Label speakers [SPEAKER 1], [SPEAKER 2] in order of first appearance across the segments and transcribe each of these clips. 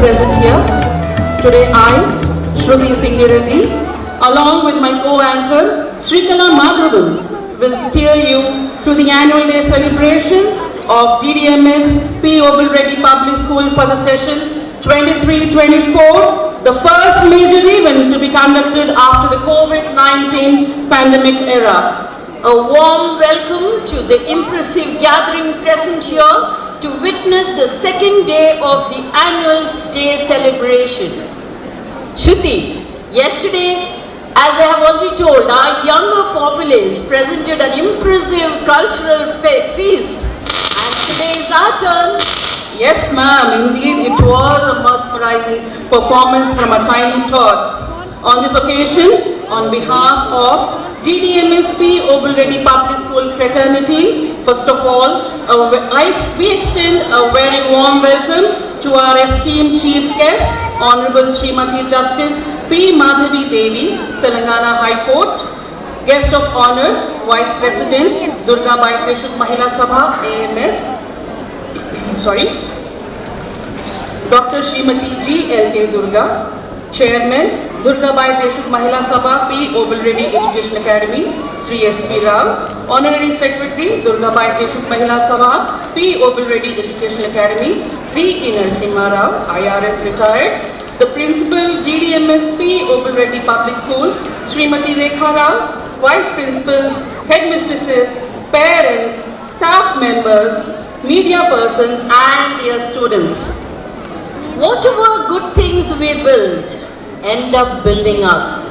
[SPEAKER 1] present here. Today I, Shruti Singh Reddy, along with my co-anchor, Srikala Madhavi, will steer you through the annual day celebrations of DDMS P.OBUL Reddy Public School for the session 23-24, the first major event to be conducted after the COVID-19 pandemic era.
[SPEAKER 2] A warm welcome to the impressive gathering present here to witness the second day of the annual day celebration. Shruti, yesterday, as I have already told, our younger populace presented an impressive cultural feast, and today is our turn.
[SPEAKER 1] Yes, ma'am, indeed it was a mesmerizing performance from our tiny tots. On this occasion, on behalf of DDMS P.OBUL Reddy Public School Fraternity, first of all, we extend a very warm welcome to our esteemed Chief Guest, Honourable Srimati Justice P. MADHAVI Devi, Telangana High Court. Guest of Honour, Vice President, GRDAE Mahila Sabha, AMS. Dr. Srimati G. L.K. Durga, Chairman, GRDAE Mahila Sabha, P.OBUL Reddy Education Academy, Sri S.V. Rao. Honorary Secretary, GRDAE Mahila Sabha, P.OBUL Reddy Education Academy, Sri Narasimha Rao, IRS retired. The Principal, DDMS P.OBUL Reddy Public School, Srimati Rekha Rao. Vice Principals, Headmistresses, Parents, Staff Members, Media Persons and dear students.
[SPEAKER 2] Whatever good things we build, end up building us.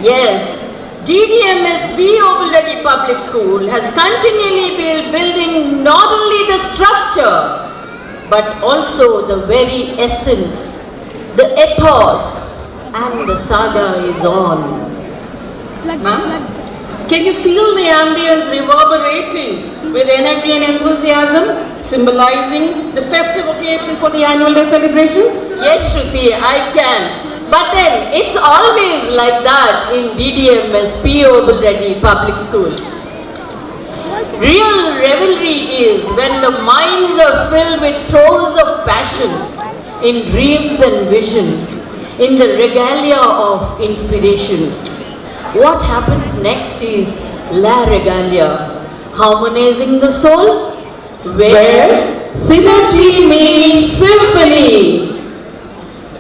[SPEAKER 2] Yes, DDMS P.OBUL Reddy Public School has continually been building not only the structure, but also the very essence, the ethos, and the saga is on.
[SPEAKER 1] Ma'am, can you feel the ambience reverberating with energy and enthusiasm, symbolizing the festive occasion for the annual day celebration?
[SPEAKER 2] Yes, Shruti, I can. But then, it's always like that in DDMS P.OBUL Reddy Public School. Real revelry is when the minds are filled with throes of passion, in dreams and vision, in the regalia of inspirations. What happens next is La Regalia, harmonizing the soul, where synergy meets symphony.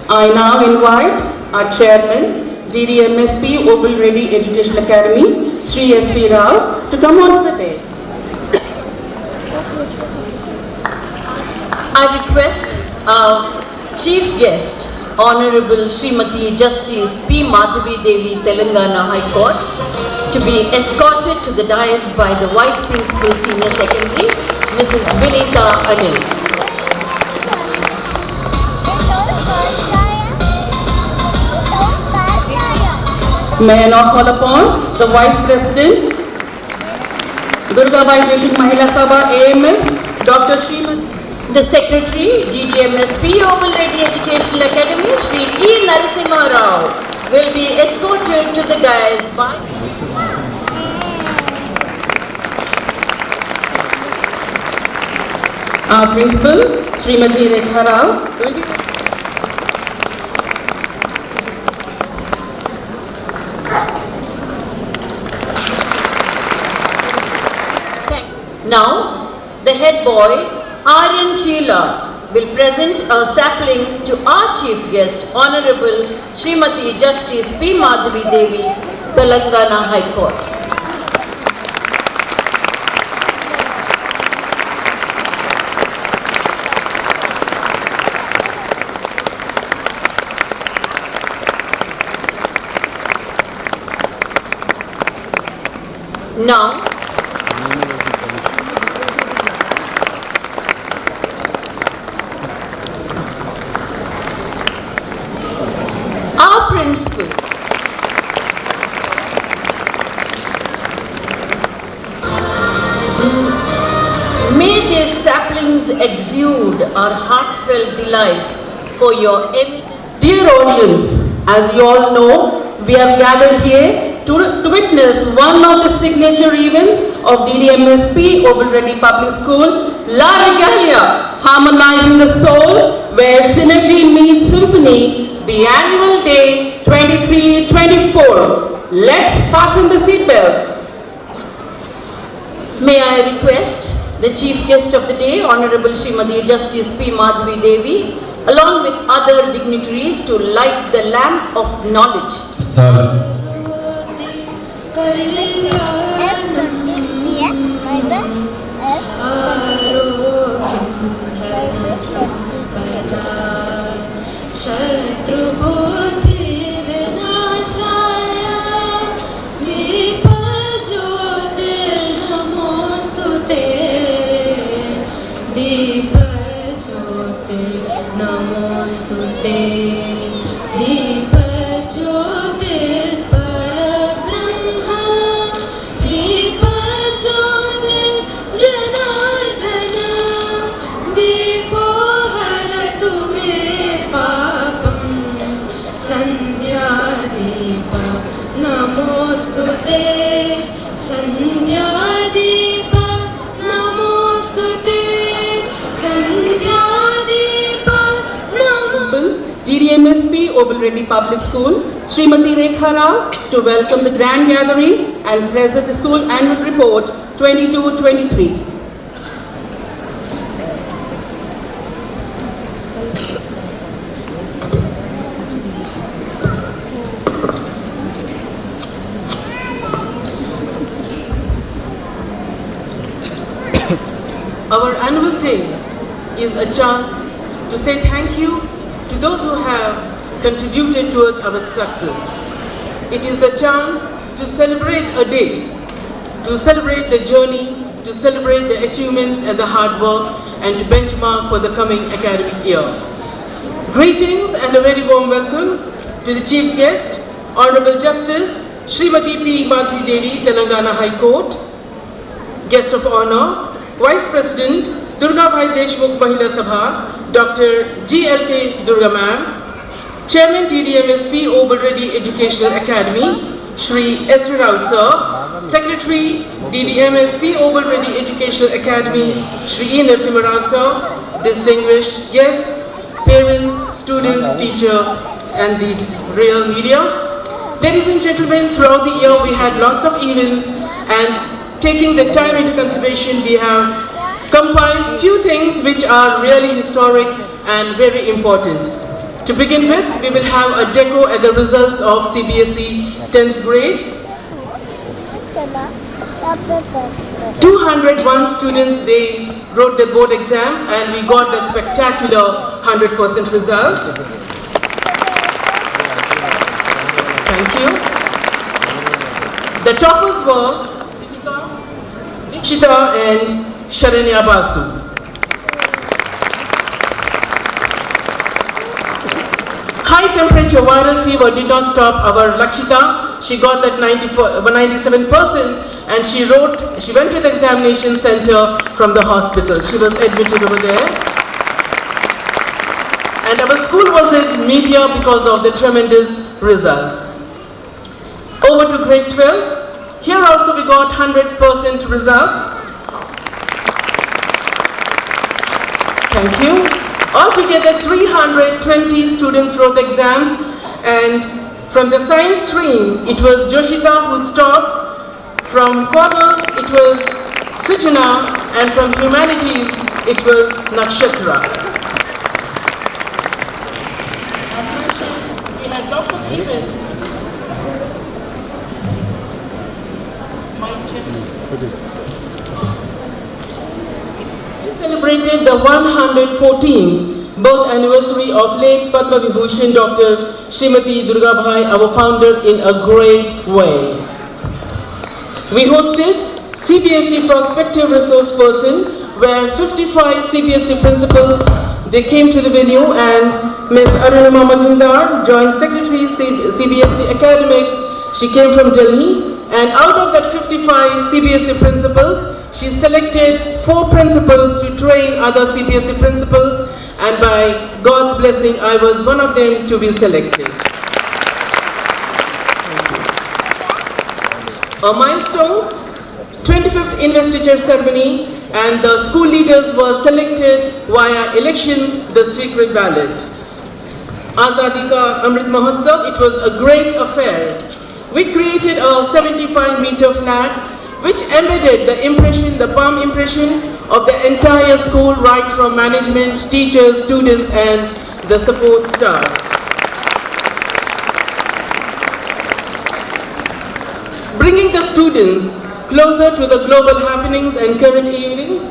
[SPEAKER 1] I now invite our Chairman, DDMS P.OBUL Reddy Education Academy, Sri S.V. Rao, to come on to the dais.
[SPEAKER 2] I request our Chief Guest, Honourable Srimati Justice P. MADHAVI Devi, Telangana High Court, to be escorted to the dais by the Vice Principal Senior Secretary, Mrs. Vinita Anil.
[SPEAKER 1] May I now call upon the Vice President, GRDAE Mahila Sabha, AMS, Dr. Srimati.
[SPEAKER 2] The Secretary, DDMS P.OBUL Reddy Educational Academy, Sri E. Narasimha Rao, will be escorted to the dais by
[SPEAKER 1] our Principal, Srimati Rekha Rao, will be
[SPEAKER 2] Now, the head boy, Aryan Chila, will present a sapling to our Chief Guest, Honourable Srimati Justice P. MADHAVI Devi, Telangana High Court. Now, our principal, may these saplings exude our heartfelt delight for your
[SPEAKER 1] dear audience. As you all know, we have gathered here to witness one of the signature events of DDMS P.OBUL Reddy Public School, La Regalia, harmonizing the soul, where synergy meets symphony, the annual day 23-24. Let's fasten the seatbelts.
[SPEAKER 2] May I request the chief guest of the day, Honourable Srimati Justice P. Madhavi Devi, along with other dignitaries to light the lamp of knowledge.
[SPEAKER 3] Namostute Deepa Jyotir Parabrahma Deepa Jyotir Janardana Deepo Haratu Me Papam Sandhya Deepa Namostute Sandhya Deepa Namostute Sandhya
[SPEAKER 1] DDMS P.OBUL Reddy Public School, Srimati Rekha Rao, to welcome the grand gathering and present the school annual report 22-23. Our annual day is a chance to say thank you to those who have contributed towards our success. It is a chance to celebrate a day, to celebrate the journey, to celebrate the achievements and the hard work, and to benchmark for the coming academic year. Greetings and a very warm welcome to the Chief Guest, Honourable Justice Srimati P. Madhavi Devi, Telangana High Court, Guest of Honour, Vice President, Durgabhai Deshmukh Mahila Sabha, Dr. G.L.K. Durga Ma'am, Chairman DDMS P.OBUL Reddy Educational Academy, Shri S.V. Rao Sir, Secretary DDMS P.OBUL Reddy Educational Academy, Shri E. Narasimha Rao Sir, distinguished guests, parents, students, teacher, and the real media. Ladies and gentlemen, throughout the year we had lots of events, and taking the time into consideration, we have compiled few things which are really historic and very important. To begin with, we will have a deco at the results of CBSE 10th grade. 201 students, they wrote their board exams, and we got the spectacular 100% results. Thank you. The toppers were Dikshita and Sharanya Basu. High temperature viral fever did not stop our Lakshita. She got that 97%, and she went to the examination center from the hospital. She was admitted over there. And our school was in media because of the tremendous results. Over to grade 12. Here also we got 100% results. Thank you. Altogether 320 students wrote the exams, and from the science stream it was Joshita who topped, from commerce it was Sujana, and from humanities it was Nakshatra. As mentioned, we had lots of events. We celebrated the 114th birth anniversary of late Padma Vibhushan Dr. Srimati Durgabhai, our founder, in a great way. We hosted CBSE Prospective Resource Person, where 55 CBSE principals, they came to the venue, and Ms. Arunima Majumdar, Joint Secretary CBSE Academics, she came from Delhi, and out of that 55 CBSE principals, she selected 4 principals to train other CBSE principals, and by God's blessing, I was one of them to be selected. A milestone, 25th investiture ceremony and the school leaders were selected via elections, the secret ballot. Azadi Ka Amrit Mahotsav, it was a great affair. We created a 75-meter flag which embedded the impression, the palm impression of the entire school, right from management, teachers, students and the support staff. Bringing the students closer to the global happenings and current evenings,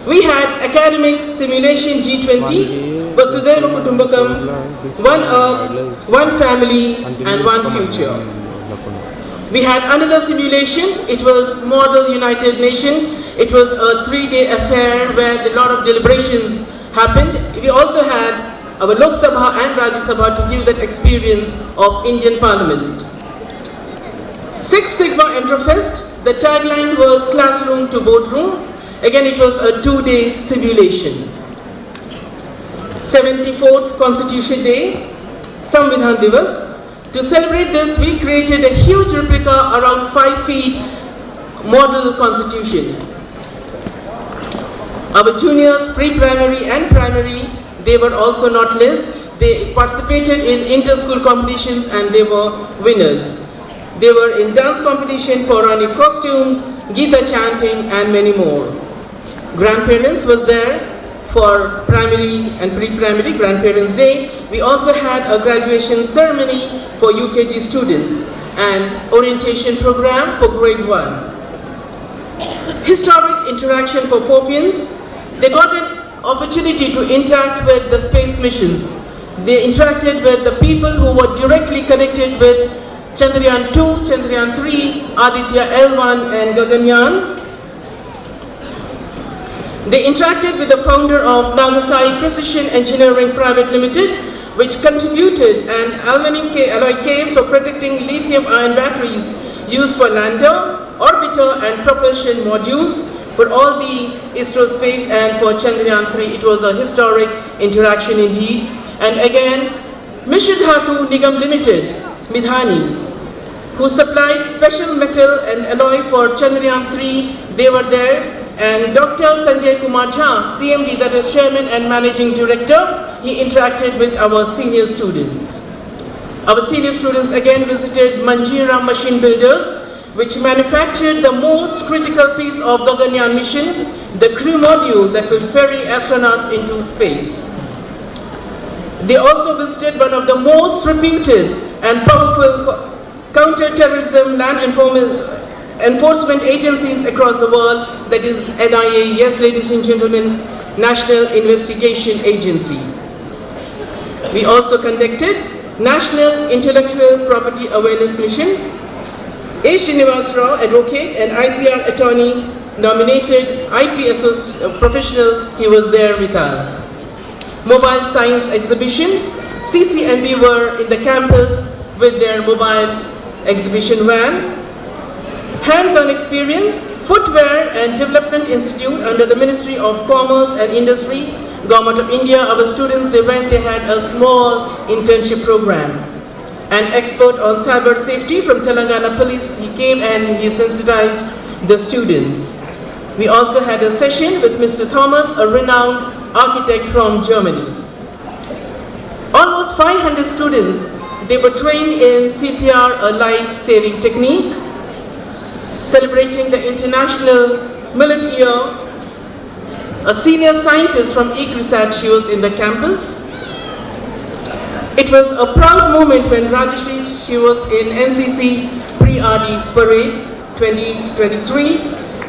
[SPEAKER 1] we had academic simulation G20, Vasudhaiva Kutumbakam, one Earth, one family and one future. We had another simulation, it was Model United Nation. It was a 3-day affair where a lot of deliberations happened. We also had our Lok Sabha and Rajya Sabha to give that experience of Indian Parliament. Six Sigma Entrofest, the tagline was classroom to boardroom. Again, it was a 2-day simulation. 74th Constitution Day, Samvidhan Divas. To celebrate this, we created a huge replica around 5 feet model constitution. Our juniors, pre-primary and primary, they were also not less. They participated in inter-school competitions and they were winners. They were in dance competition, Puranic costumes, Gita chanting and many more. Grandparents was there for primary and pre-primary, Grandparents' Day. We also had a graduation ceremony for UKG students and orientation program for grade 1. Historic interaction for Porpians. They got an opportunity to interact with the space missions. They interacted with the people who were directly connected with Chandrayaan 2, Chandrayaan 3, Aditya L1 and Gaganyaan. They interacted with the founder of Nagasai Precision Engineering Private Limited, which contributed an aluminum alloy case for protecting lithium-ion batteries used for lander, orbiter and propulsion modules for all the ISRO space and for Chandrayaan 3. It was a historic interaction indeed. And again, Mission Dhatu Nigam Limited, Midhani, who supplied special metal and alloy for Chandrayaan 3, they were there. And Dr. Sanjay Kumar Jha, CMD, that is Chairman and Managing Director, he interacted with our senior students. Our senior students again visited Manjeera Machine Builders, which manufactured the most critical piece of Gaganyaan mission, the crew module that will ferry astronauts into space. They also visited one of the most reputed and powerful counter-terrorism land enforcement agencies across the world, that is NIA, yes ladies and gentlemen, National Investigation Agency. We also conducted National Intellectual Property Awareness Mission. A. Srinivas Rao, advocate and IPR attorney, nominated IP professional, he was there with us. Mobile Science Exhibition, CCMB were in the campus with their mobile exhibition van. Hands-on experience, Footwear and Development Institute under the Ministry of Commerce and Industry, Government of India. Our students, they had a small internship program. An expert on cyber safety from Telangana Police, he came and he sensitized the students. We also had a session with Mr. Thomas, a renowned architect from Germany. Almost 500 students, they were trained in CPR, a life-saving technique. Celebrating the International Millet Year, a senior scientist from ECRISAT, she was in the campus. It was a proud moment when Rajashri, she was in NCC Pre-RD Parade 2023,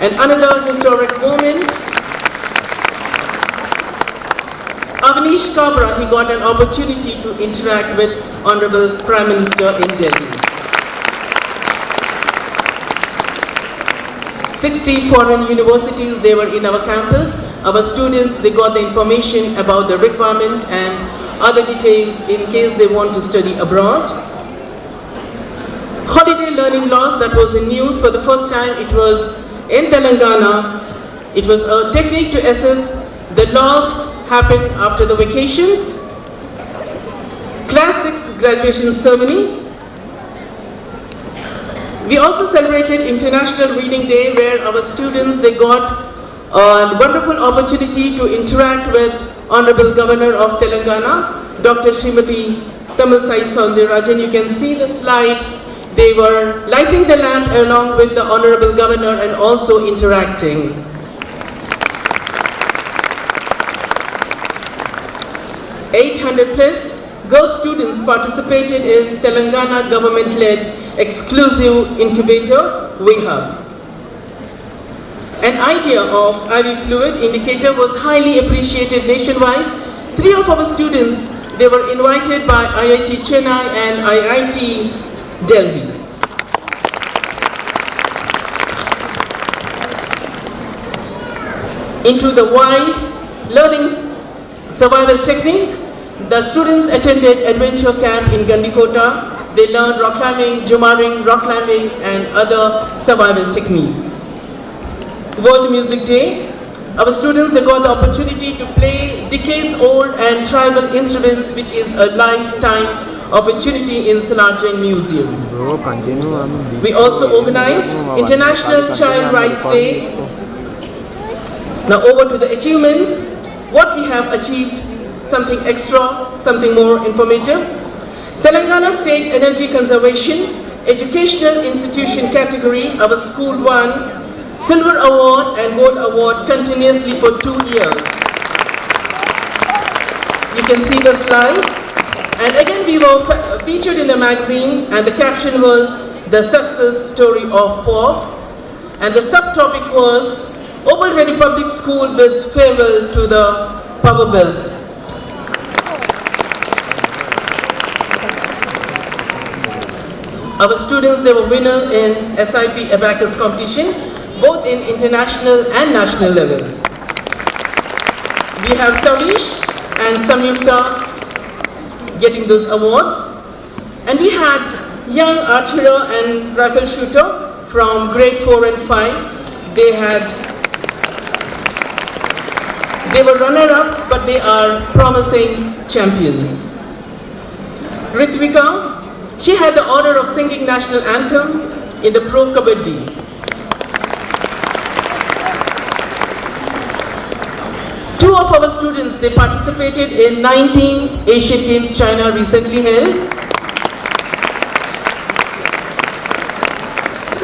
[SPEAKER 1] and another historic moment. Avnish Kabra, he got an opportunity to interact with Honorable Prime Minister in Delhi. 60 foreign universities, they were in our campus. Our students, they got the information about the requirement and other details in case they want to study abroad. Holiday learning loss, that was in news for the first time. It was in Telangana. It was a technique to assess the loss happened after the vacations. Class 6 graduation ceremony. We also celebrated International Reading Day, where our students, they got a wonderful opportunity to interact with Honorable Governor of Telangana, Dr. Srimati Tamilisai Soundararajan. You can see the slide. They were lighting the lamp along with the Honorable Governor and also interacting. +800 girl students participated in Telangana government-led exclusive incubator, WeHub. An idea of IV fluid indicator was highly appreciated nationwide. 3 of our students, they were invited by IIT Chennai and IIT Delhi. Into the wild learning survival technique, the students attended adventure camp in Gandikota. They learned rock climbing, jumaring, rock climbing and other survival techniques. World Music Day, our students, they got the opportunity to play decades-old and tribal instruments, which is a lifetime opportunity in Salarjung Museum. We also organized International Child Rights Day. Now over to the achievements. What we have achieved, something extra, something more informative. Telangana State Energy Conservation Educational Institution category, our school won Silver Award and Gold Award continuously for 2 years. You can see the slide. And again we were featured in the magazine and the caption was the success story of Porps. And the subtopic was OBUL Ready Public School bids farewell to the POBULs. Our students, they were winners in SIP Abacus competition, both in international and national level. We have Tavish and Samyukta getting those awards. And we had young archer and rifle shooter from grade 4 and 5. They were runner-ups, but they are promising champions. Ritvika, she had the honor of singing national anthem in the Pro Kabaddi. Two of our students, they participated in 19 Asian Games China recently held.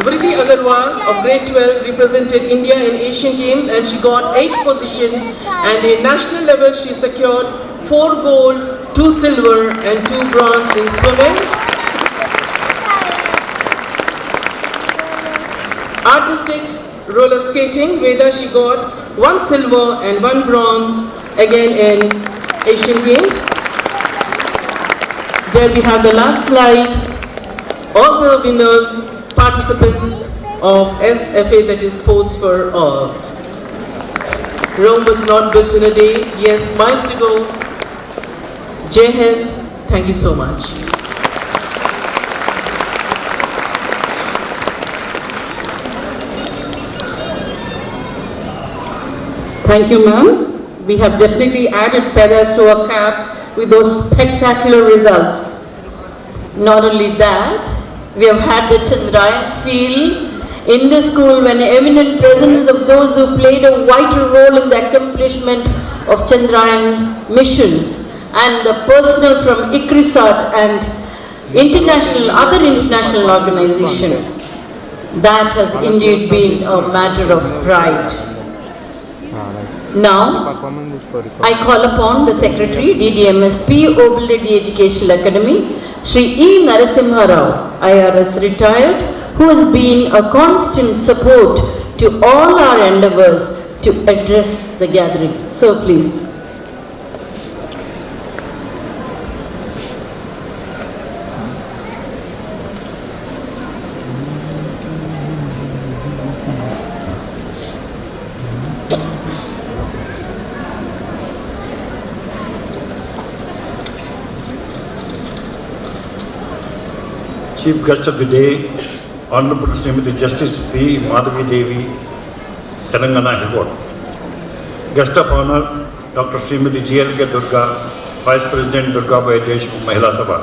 [SPEAKER 1] Vriddhi Agarwal of grade 12 represented India in Asian Games and she got 8th position, and in national level she secured 4 gold, 2 silver and 2 bronze in swimming. Artistic roller skating, Veda, she got 1 silver and 1 bronze again in Asian Games. There we have the last slide. All the winners, participants of SFA, that is Sports for All. Rome was not built in a day. Yes, miles ago. Jai Hind. Thank you so much. Thank you, ma'am. We have definitely added feathers to our cap with those spectacular results. Not only that, we have had the Chandrayaan feel in the school when eminent presence of those who played a vital role in the accomplishment of Chandrayaan missions and the personnel from ICRISAT and other international organizations. That has indeed been a matter of pride. Now, I call upon the Secretary, DDMS P.OBUL Reddy Educational Academy, Shri E. Narasimha Rao, IRS retired, who has been a constant support to all our endeavors to address the gathering. So please.
[SPEAKER 4] Chief Guest of the Day, Honourable Srimati Justice P. MADHAVI Devi, Telangana High Court. Guest of Honour, Dr. Srimati G.L.K. Durga, Vice President Durgabai Deshmukh Mahila Sabha,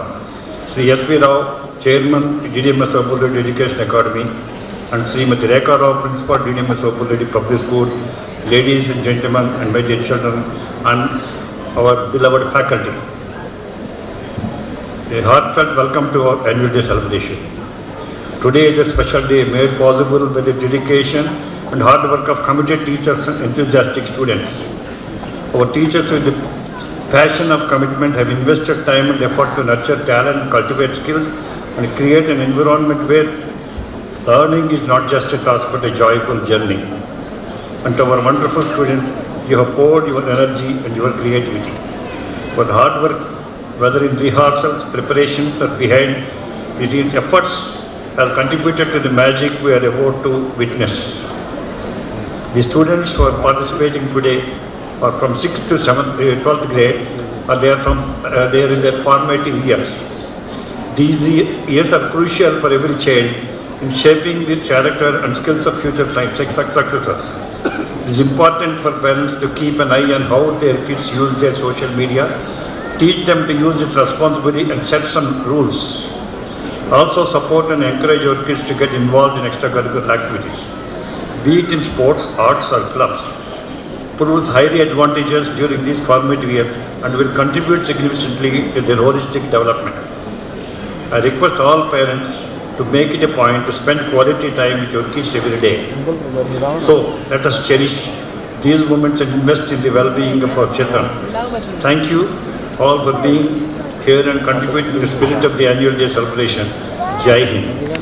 [SPEAKER 4] Sri S.V. Rao, Chairman, Ddms Ams Education Academy, and Srimati Rekha Rao, Principal, Ddms Ams Public School, ladies and gentlemen, and my dear children, and our beloved faculty. A heartfelt welcome to our annual day celebration. Today is a special day made possible by the dedication and hard work of committed teachers and enthusiastic students. Our teachers with the passion of commitment have invested time and effort to nurture talent, cultivate skills, and create an environment where learning is not just a task but a joyful journey. And to our wonderful students, you have poured your energy and your creativity. Your hard work, whether in rehearsals, preparations, or behind the scenes efforts, has contributed to the magic we are about to witness. The students who are participating today are from 6th to 12th grade, and they are in their formative years. These years are crucial for every child in shaping the character and skills of future successors. It is important for parents to keep an eye on how their kids use their social media, teach them to use it responsibly, and set some rules. Also support and encourage our kids to get involved in extracurricular activities, be it in sports, arts, or clubs. Proves highly advantageous during these formative years and will contribute significantly to their holistic development. I request all parents to make it a point to spend quality time with your kids every day. So let us cherish these moments and invest in the well-being of our children. Thank you all for being here and contributing to the spirit of the annual day celebration. Jai Hind.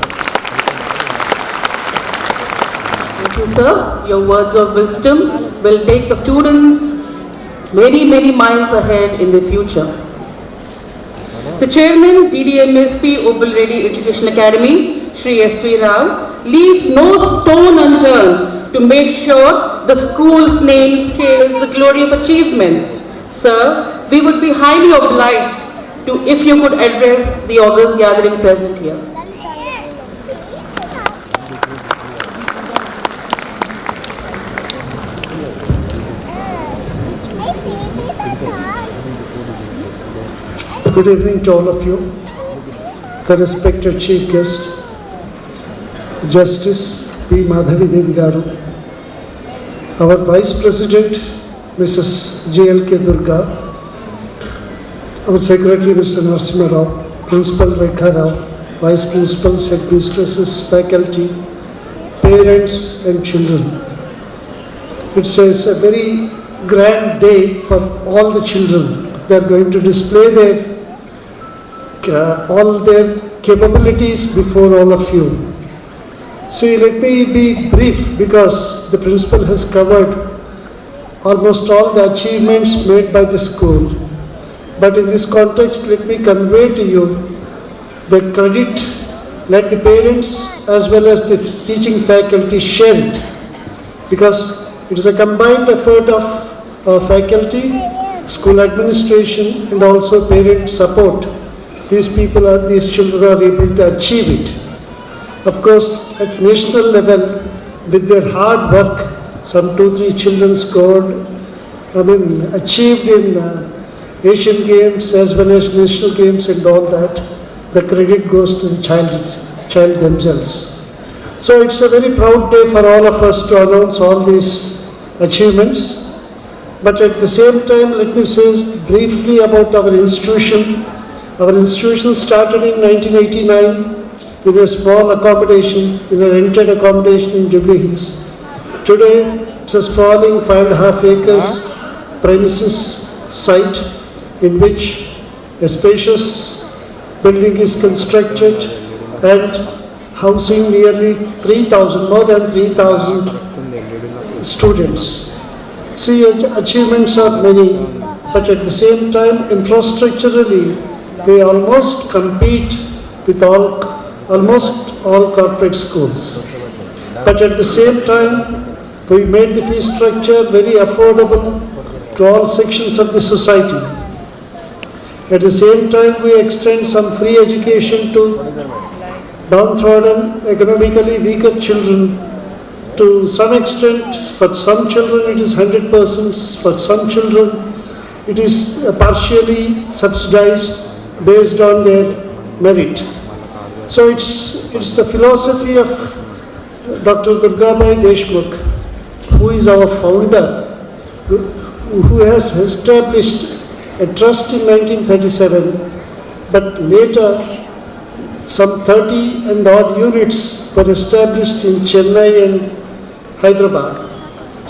[SPEAKER 1] Thank you, sir. Your words of wisdom will take the students many miles ahead in the future. The chairman, DDMS P.OBUL REDDY Educational Academy, Shri S.V. Rao, leaves no stone unturned to make sure the school's name scales the glory of achievements. Sir, we would be highly obliged to if you could address the august gathering present here.
[SPEAKER 5] Good evening to all of you, the respected Chief Guest, Justice P. MADHAVI Garu, our Vice President, Mrs. G.L.K. Durga, our Secretary, Mr. Narasimha Rao, Principal Rekha Rao, Vice Principals, Headmistresses, faculty, parents and children. It's a very grand day for all the children. They are going to display all their capabilities before all of you. See, let me be brief because the principal has covered almost all the achievements made by the school. But in this context, let me convey to you the credit, let the parents as well as the teaching faculty share it, because it is a combined effort of faculty, school administration and also parent support. These children are able to achieve it. Of course, at national level, with their hard work, some 2-3 children achieved in Asian Games as well as national games and all that. The credit goes to the child themselves. So it's a very proud day for all of us to announce all these achievements. But at the same time, let me say briefly about our institution. Our institution started in 1989 in a small accommodation, in a rented accommodation in Jubilee Hills. Today, it's a sprawling 5.5 acres premises site in which a spacious building is constructed and housing nearly more than 3,000 students. See, achievements are many, but at the same time, infrastructurally, we almost compete with almost all corporate schools. But at the same time, we made the fee structure very affordable to all sections of the society. At the same time, we extend some free education to downtrodden, economically weaker children. To some extent, for some children it is 100%, for some children it is partially subsidized based on their merit. So it's the philosophy of Dr. Durgabai Deshmukh who is our founder, who has established a trust in 1937, but later some 30 and odd units were established in Chennai and Hyderabad.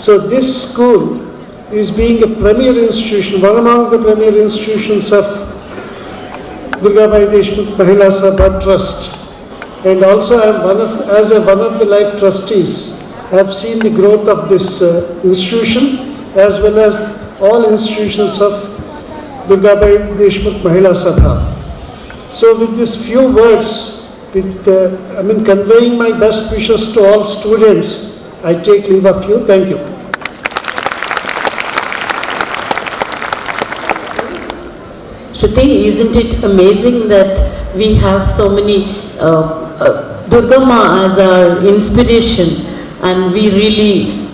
[SPEAKER 5] So this school is being a premier institution, one among the premier institutions of Durgabai Deshmukh Mahila Sabha Trust. And also I am one of the life trustees. I have seen the growth of this institution as well as all institutions of Durgabai Deshmukh Mahila Sabha. So with these few words, conveying my best wishes to all students, I take leave of you. Thank you.
[SPEAKER 2] Shruti, isn't it amazing that we have so many Durga Ma as our inspiration, and we really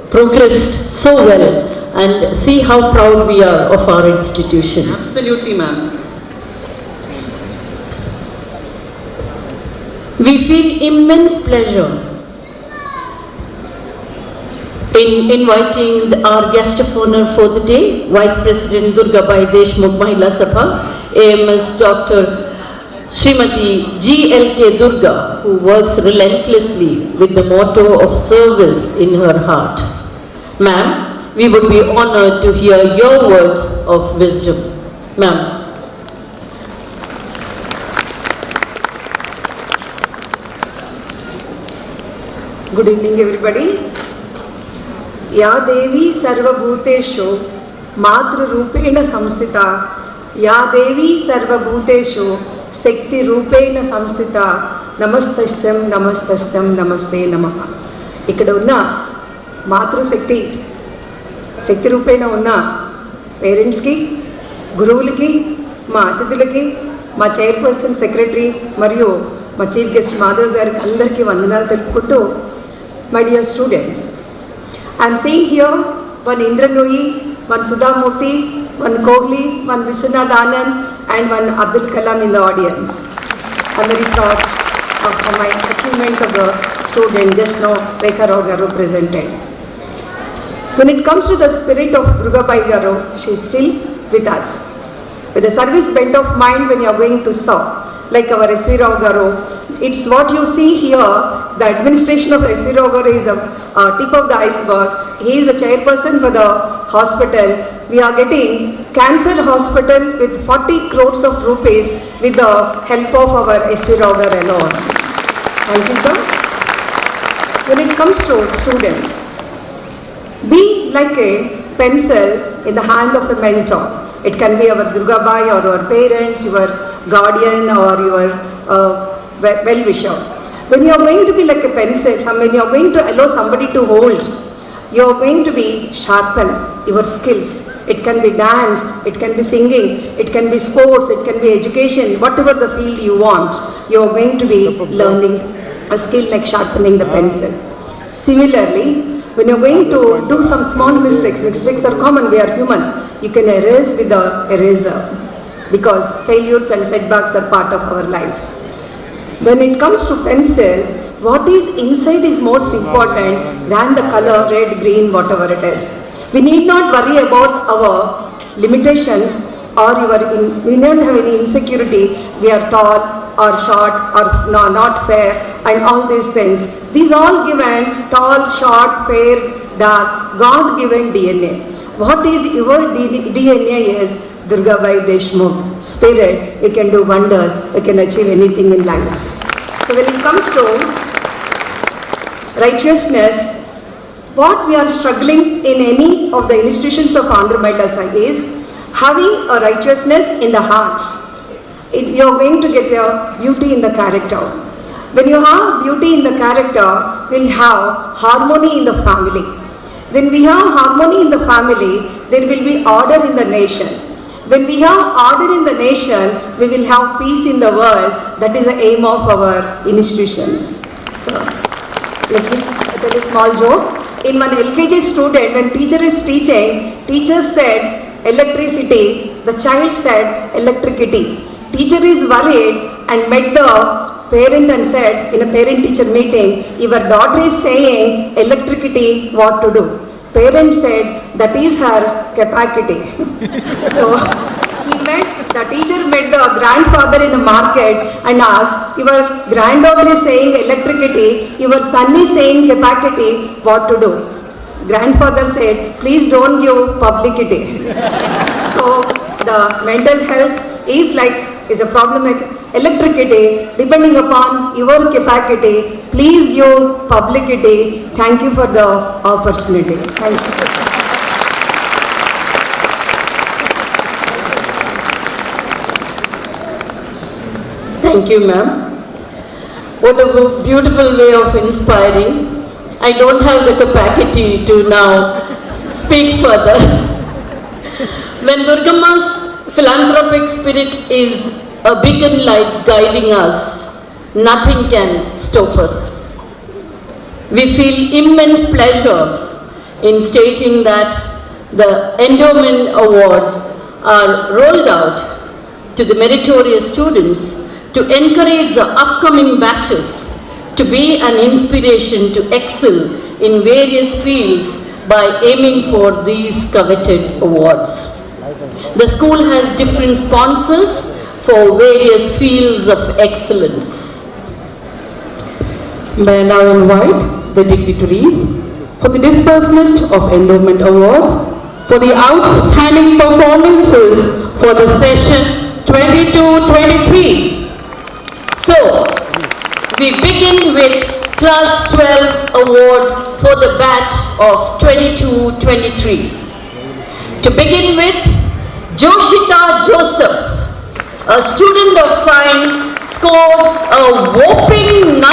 [SPEAKER 2] progressed so well, and see how proud we are of our institution.
[SPEAKER 1] Absolutely, ma'am.
[SPEAKER 2] We feel immense pleasure in inviting our guest of honor for the day, Vice President Durgabai Deshmukh Mahila Sabha, AMS Dr. Srimati G.L.K. Durga, who works relentlessly with the motto of service in her heart. Ma'am, we would be honored to hear your words of wisdom. Ma'am.
[SPEAKER 6] Good evening, everybody. Ya Devi Sarva Bhuteshu Madhru Rupena Samsthita Ya Devi Sarva Bhuteshu Shakti Rupena Samsthita Namastastam Namastastam Namaste Namaha. Ikkada unna Madhru Shakti Rupena unna parents ki, guruvulaki, ma atithulaki, ma chairperson, secretary, mariyu ma chief guest Madhavi gariki andariki vandanalu telupukuntu. My dear students, I am seeing here one Indranui, one Sudhamurthy, one Kohli, one Vishwanath Anand and one Abdul Kalam in the audience. I am very proud of my achievements of the student just now Rekha Rao Garu presented. When it comes to the spirit of Durgabai Garu, she is still with us. With a service bent of mind when you are going to serve, like our S.V. Rao Garu, it's what you see here. The administration of S.V. Rao Garu is a tip of the iceberg. He is a chairperson for the hospital. We are getting cancer hospital with 40 crores of rupees with the help of our S.V. Rao Garu alone. Thank you, sir. When it comes to students, be like a pencil in the hand of a mentor. It can be our Durgabai or our parents, your guardian or your well-wisher. When you are going to be like a pencil, when you are going to allow somebody to hold, you are going to be sharpen your skills. It can be dance, it can be singing, it can be sports, it can be education, whatever the field you want, you are going to be learning a skill like sharpening the pencil. Similarly, when you are going to do some small mistakes are common, we are human, you can erase with the eraser because failures and setbacks are part of our life. When it comes to pencil, what is inside is most important than the color, red, green, whatever it is. We need not worry about our limitations or we don't have any insecurity. We are tall or short or not fair and all these things. These all given tall, short, fair, dark, God-given DNA. What is your DNA is Durgabai Deshmukh spirit. We can do wonders. We can achieve anything in life. So when it comes to righteousness, what we are struggling in any of the institutions of Andhra Mahila is having a righteousness in the heart. You are going to get a beauty in the character. When you have beauty in the character, we will have harmony in the family. When we have harmony in the family, there will be order in the nation. When we have order in the nation, we will have peace in the world. That is the aim of our institutions. So, let me tell a small joke. In one LKG student, when teacher is teaching, teacher said electricity, the child said electricity. Teacher is worried and met the parent and said in a parent-teacher meeting, your daughter is saying electricity what to do. Parent said that is her capacity. So the teacher met the grandfather in the market and asked, your granddaughter is saying electricity, your son is saying capacity, what to do? Grandfather said, please don't give publicity. So the mental health is a problem like electricity, depending upon your capacity, please give publicity. Thank you for the opportunity. Thank you.
[SPEAKER 2] Thank you, ma'am. What a beautiful way of inspiring. I don't have the capacity to now speak further. When Durgamma's philanthropic spirit is a beacon light guiding us, nothing can stop us. We feel immense pleasure in stating that the Endowment Awards are rolled out to the meritorious students to encourage the upcoming batches to be an inspiration to excel in various fields by aiming for these coveted awards. The school has different sponsors for various fields of excellence.
[SPEAKER 1] May I now invite the dignitaries for the disbursement of Endowment Awards for the outstanding performances for the session 22-23.
[SPEAKER 2] So, we begin with Class 12 Award for the batch of 22-23. To begin with, Joshita Joseph, a student of science, scored a whopping 97%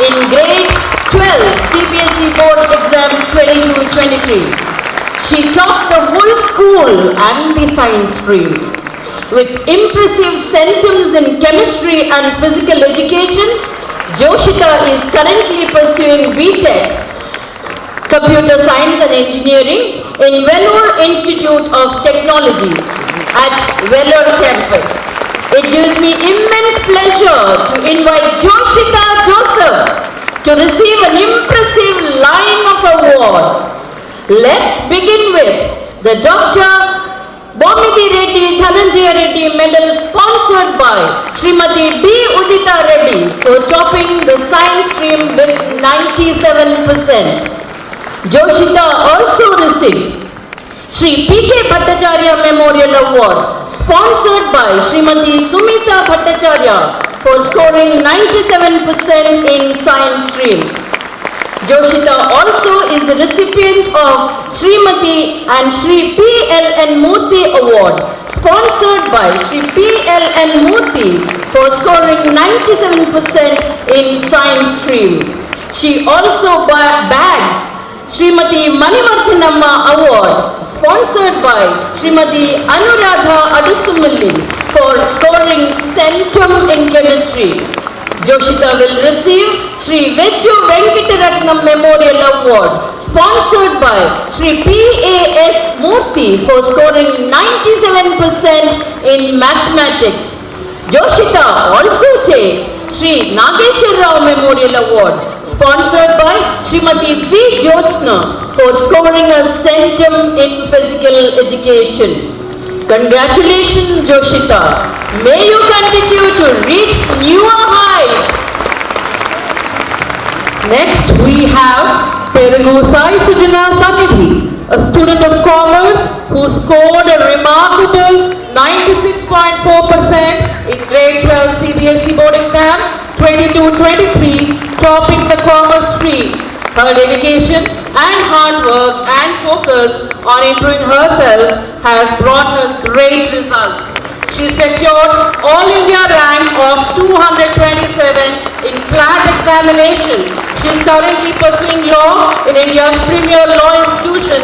[SPEAKER 2] in grade 12 CBSE board exam 22-23. She topped the whole school and the science stream. With impressive centums in chemistry and physical education, Joshita is currently pursuing B.Tech, Computer Science and Engineering in Vellore Institute of Technology at Vellore campus. It gives me immense pleasure to invite Joshita Joseph to receive an impressive line of awards. Let's begin with the Dr. Bomidi Reddy Dhananjaya Reddy Medal sponsored by Srimati B. Udita Reddy for topping the science stream with 97%. Joshita also received Sri P.K. Bhattacharya Memorial Award sponsored by Srimati Sumita Bhattacharya for scoring 97% in science stream. Joshita also is the recipient of Srimati and Sri P.L.N. Murthy Award, sponsored by Sri P.L.N. Murthy for scoring 97% in science stream. She also bags Srimati Manivardhanamma Award, sponsored by Srimati Anuradha Adusumilli for scoring centum in chemistry. Joshita will receive Sri Vejju Venkataratnam Memorial Award, sponsored by Sri P.A.S. Murthy for scoring 97% in mathematics. Joshita also takes Sri Nageshwar Rao Memorial Award, sponsored by Srimati V. Jyotsna for scoring a centum in physical education. Congratulations, Joshita. May you continue to reach newer heights.
[SPEAKER 1] Next, we have Perugusai Sujana Sanidhi, a student of commerce who scored a remarkable 96.4% in grade 12 CBSE board exam 22-23, topping the commerce stream. Her dedication and hard work and focus on improving herself has brought her great results. She secured All India rank of 227 in CLAT examination. She is currently pursuing law in India's premier law institution,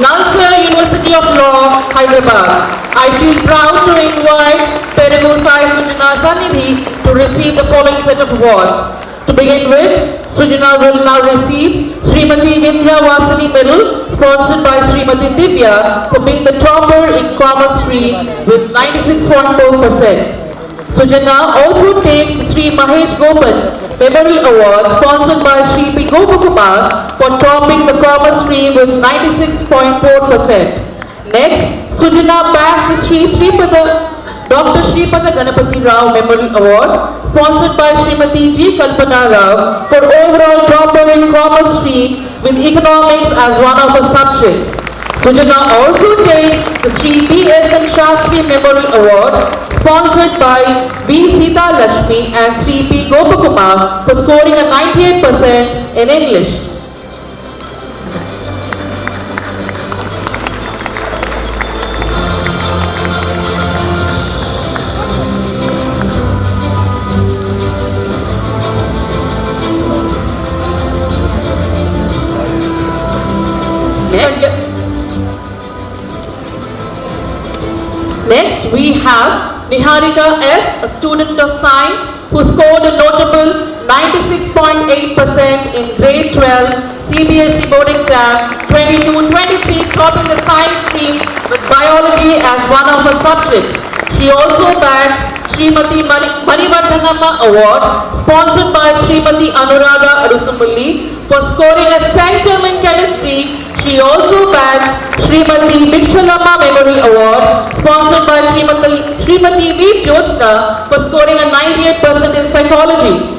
[SPEAKER 1] Nalsar University of Law, Hyderabad. I feel proud to invite Perugusai Sujana Sanidhi to receive the following set of awards. To begin with, Sujana will now receive Srimati Vidya Vasani Medal, sponsored by Srimati Divya, for being the topper in commerce stream with 96.4%. Sujana also takes Sri Mahesh Gopan Memorial Award sponsored by Sri P. Gopakumar for topping the commerce stream with 96.4%. Next, Sujana bags the Dr. Sripada Ganapati Rao Memorial Award sponsored by Srimati G. Kalpana Rao for overall topper in commerce stream with economics as one of her subjects. Sujana also takes the Sri P.S.M. Shastri Memorial Award sponsored by B. Sita Lakshmi and Sri P. Gopakumar for scoring a 98% in English. Next, we have Niharika S., a student of science who scored a notable 96.8% in grade 12 CBSE board exam 22-23, topping the science stream with biology as one of her subjects. She also bagged Srimati Manivardhanamma Award sponsored by Srimati Anuradha Adusumulli for scoring a centum in chemistry. She also bagged Srimati Bikshalamma Memorial Award sponsored by Srimati V. Jyotsna for scoring a 98% in psychology.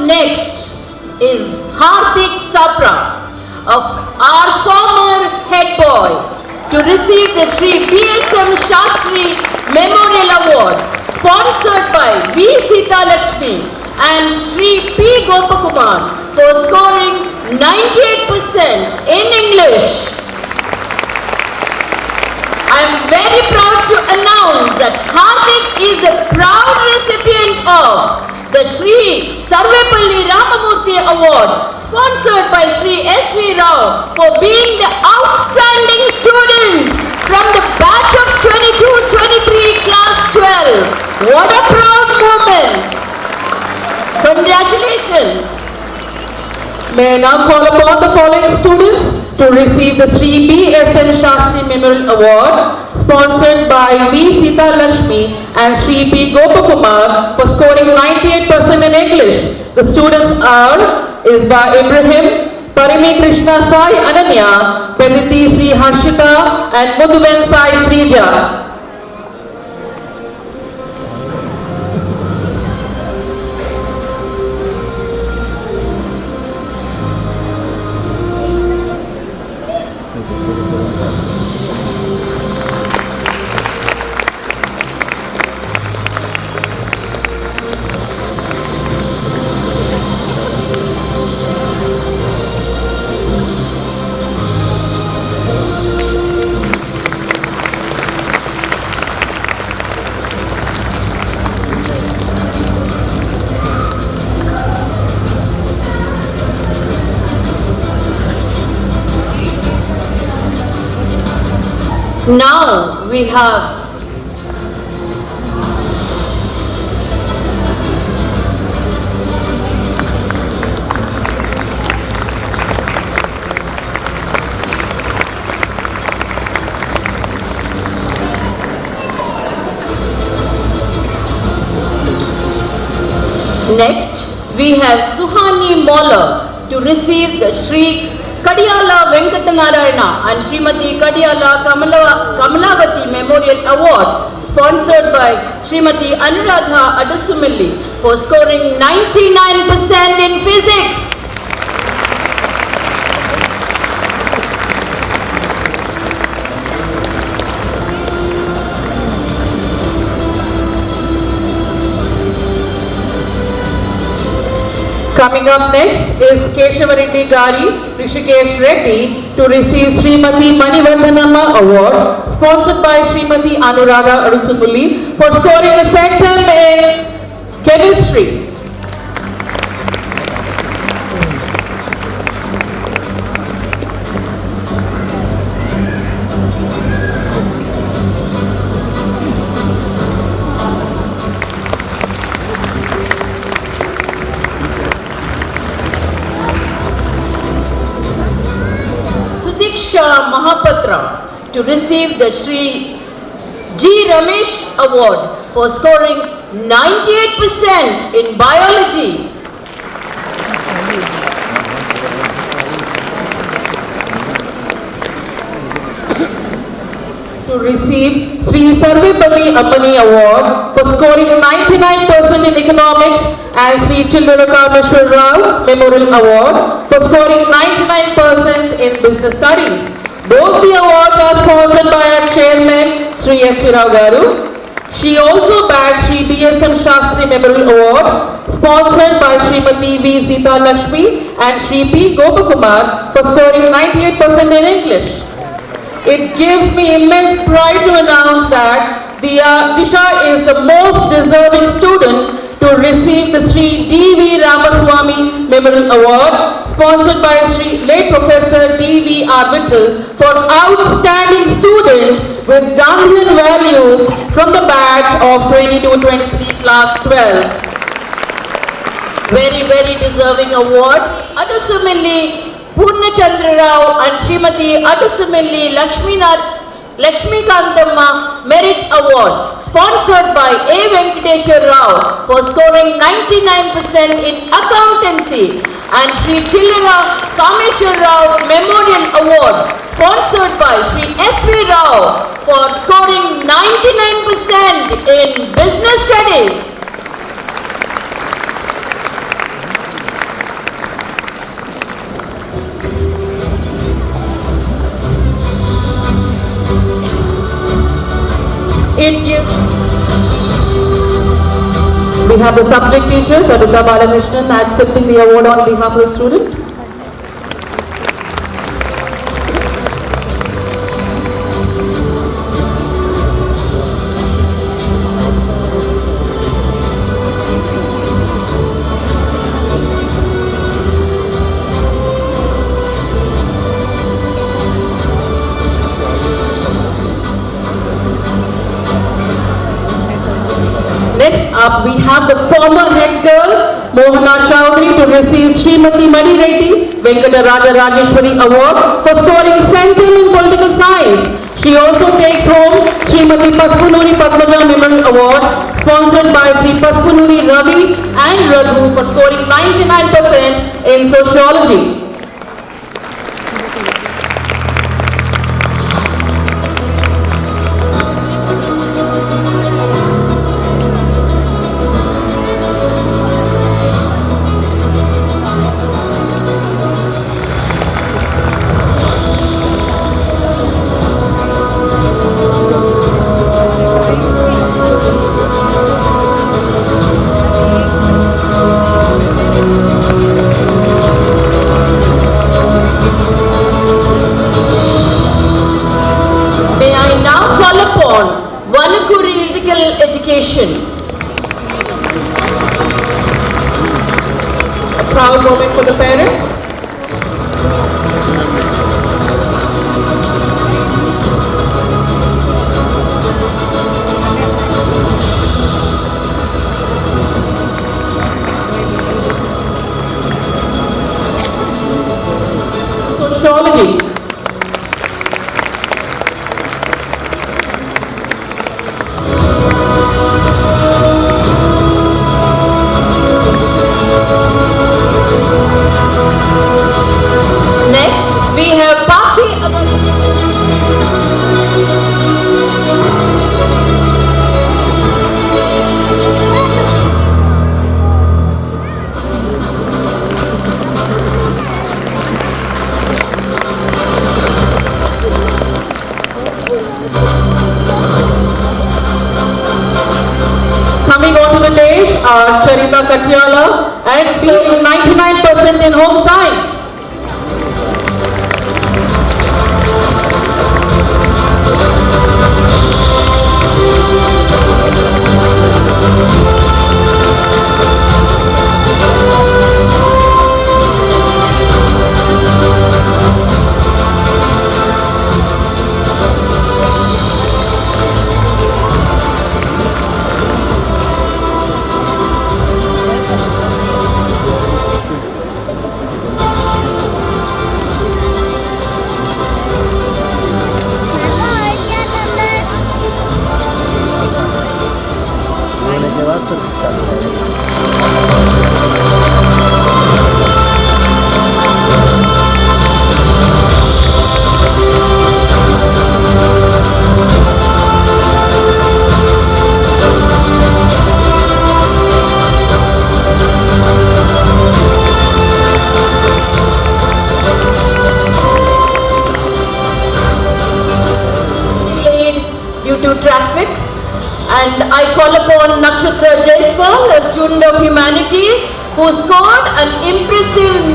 [SPEAKER 2] Next is Hardik Sapra, of our former head boy, to receive the Sri P.S.M. Shastri Memorial Award sponsored by V. Sita Lakshmi and Sri P. Gopakumar for scoring 98% in English. I am very proud to announce that Hardik is the proud recipient of the Sri Sarvepalli Ramamurthy Award sponsored by Sri S.V. Rao for being the outstanding student from the batch of 22-23 class 12. What a proud moment! Congratulations!
[SPEAKER 1] May I now call upon the following students to receive the Sri B.S.M. Shastri Memorial Award sponsored by V. Sita Lakshmi and Sri P. Gopakumar for scoring 98% in English. The students are Isba Ibrahim, Parimi Krishna Sai Ananya, Pediti Sri Harshita and Mudhuben Sai Srija.
[SPEAKER 2] Now we have next we have Suhani Moller to receive the Sri Kadiyala Venkatanarayana and Srimati Kadiyala Kamalavati Memorial Award sponsored by Srimati Anuradha Adusumilli for scoring 99% in physics.
[SPEAKER 1] Coming up next is Keshavareddy Gari Rishikesh Reddy to receive Srimati Manivardhanamma Award sponsored by Srimati Anuradha Adusumulli for scoring a centum in chemistry.
[SPEAKER 2] Pariksha Mahapatra to receive the Sri G. Ramesh Award for scoring 98% in biology.
[SPEAKER 1] To receive Sri Sarvepalli Ammani Award for scoring 99% in economics and Sri Chillaraka Rao Memorial Award for scoring 99% in business studies. Both the awards are sponsored by our chairman Sri S. V. Rao Garu. She also bagged Sri B.S.M. Shastri Memorial Award sponsored by Srimati V. Sita Lakshmi and Sri P. Gopakumar for scoring 98% in English. It gives me immense pride to announce that Disha is the most deserving student to receive the Sri D.V. Ramaswamy Memorial Award, sponsored by Sri late Professor D.V. Arbittal for outstanding student with Gandhian values from the batch of 22-23 class 12.
[SPEAKER 2] Very, very deserving award. Adusumilli Purna Chandra Rao and Srimati Adusumilli Lakshmi Kantamma Merit Award, sponsored by A. Venkateshwar Rao for scoring 99% in accountancy, and Sri Chillera Kameshwar Rao Memorial Award, sponsored by Sri S. V. Rao for scoring 99% in business studies.
[SPEAKER 1] We have the subject teacher, Sadhika Balakrishnan, accepting the award on behalf of the student. Next up, we have the former head girl, Mohana Chowdhury, to receive Srimati Mani Reddy Venkata Raja Rajeshwari Award for scoring centum in political science. She also takes home Srimati Paspanuri Padmaja Memorial Award, sponsored by Sri Paspanuri Ravi and Raghu for scoring 99% in sociology. A proud moment for the parents. Sociology. Coming on to the stage are Charita Katyala and scoring 99% in home science.
[SPEAKER 2] student of humanities who scored an impressive 97%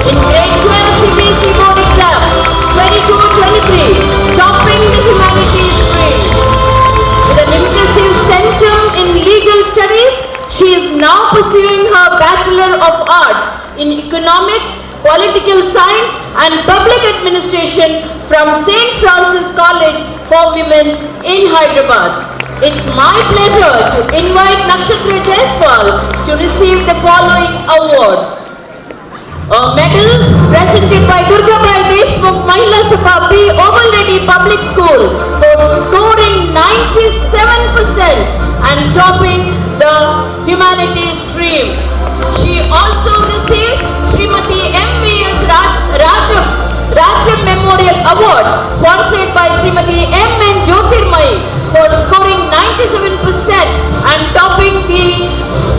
[SPEAKER 2] in grade 12 CBSE board exam 22-23, topping the humanities stream. With an impressive centum in legal studies, she is now pursuing her Bachelor of Arts in Economics, Political Science and Public Administration from St. Francis College for Women in Hyderabad. It's my pleasure to invite Nakshatra Jaiswal to receive the following awards. A medal presented by Durgabai Deshmukh Mahila Sabha P.OBUL Reddy Public School for scoring 97% and topping the humanities stream. She also receives Srimati M.V.S. Rajam Memorial Award sponsored by Srimati M.N. Jyotirmai for scoring 97% and topping the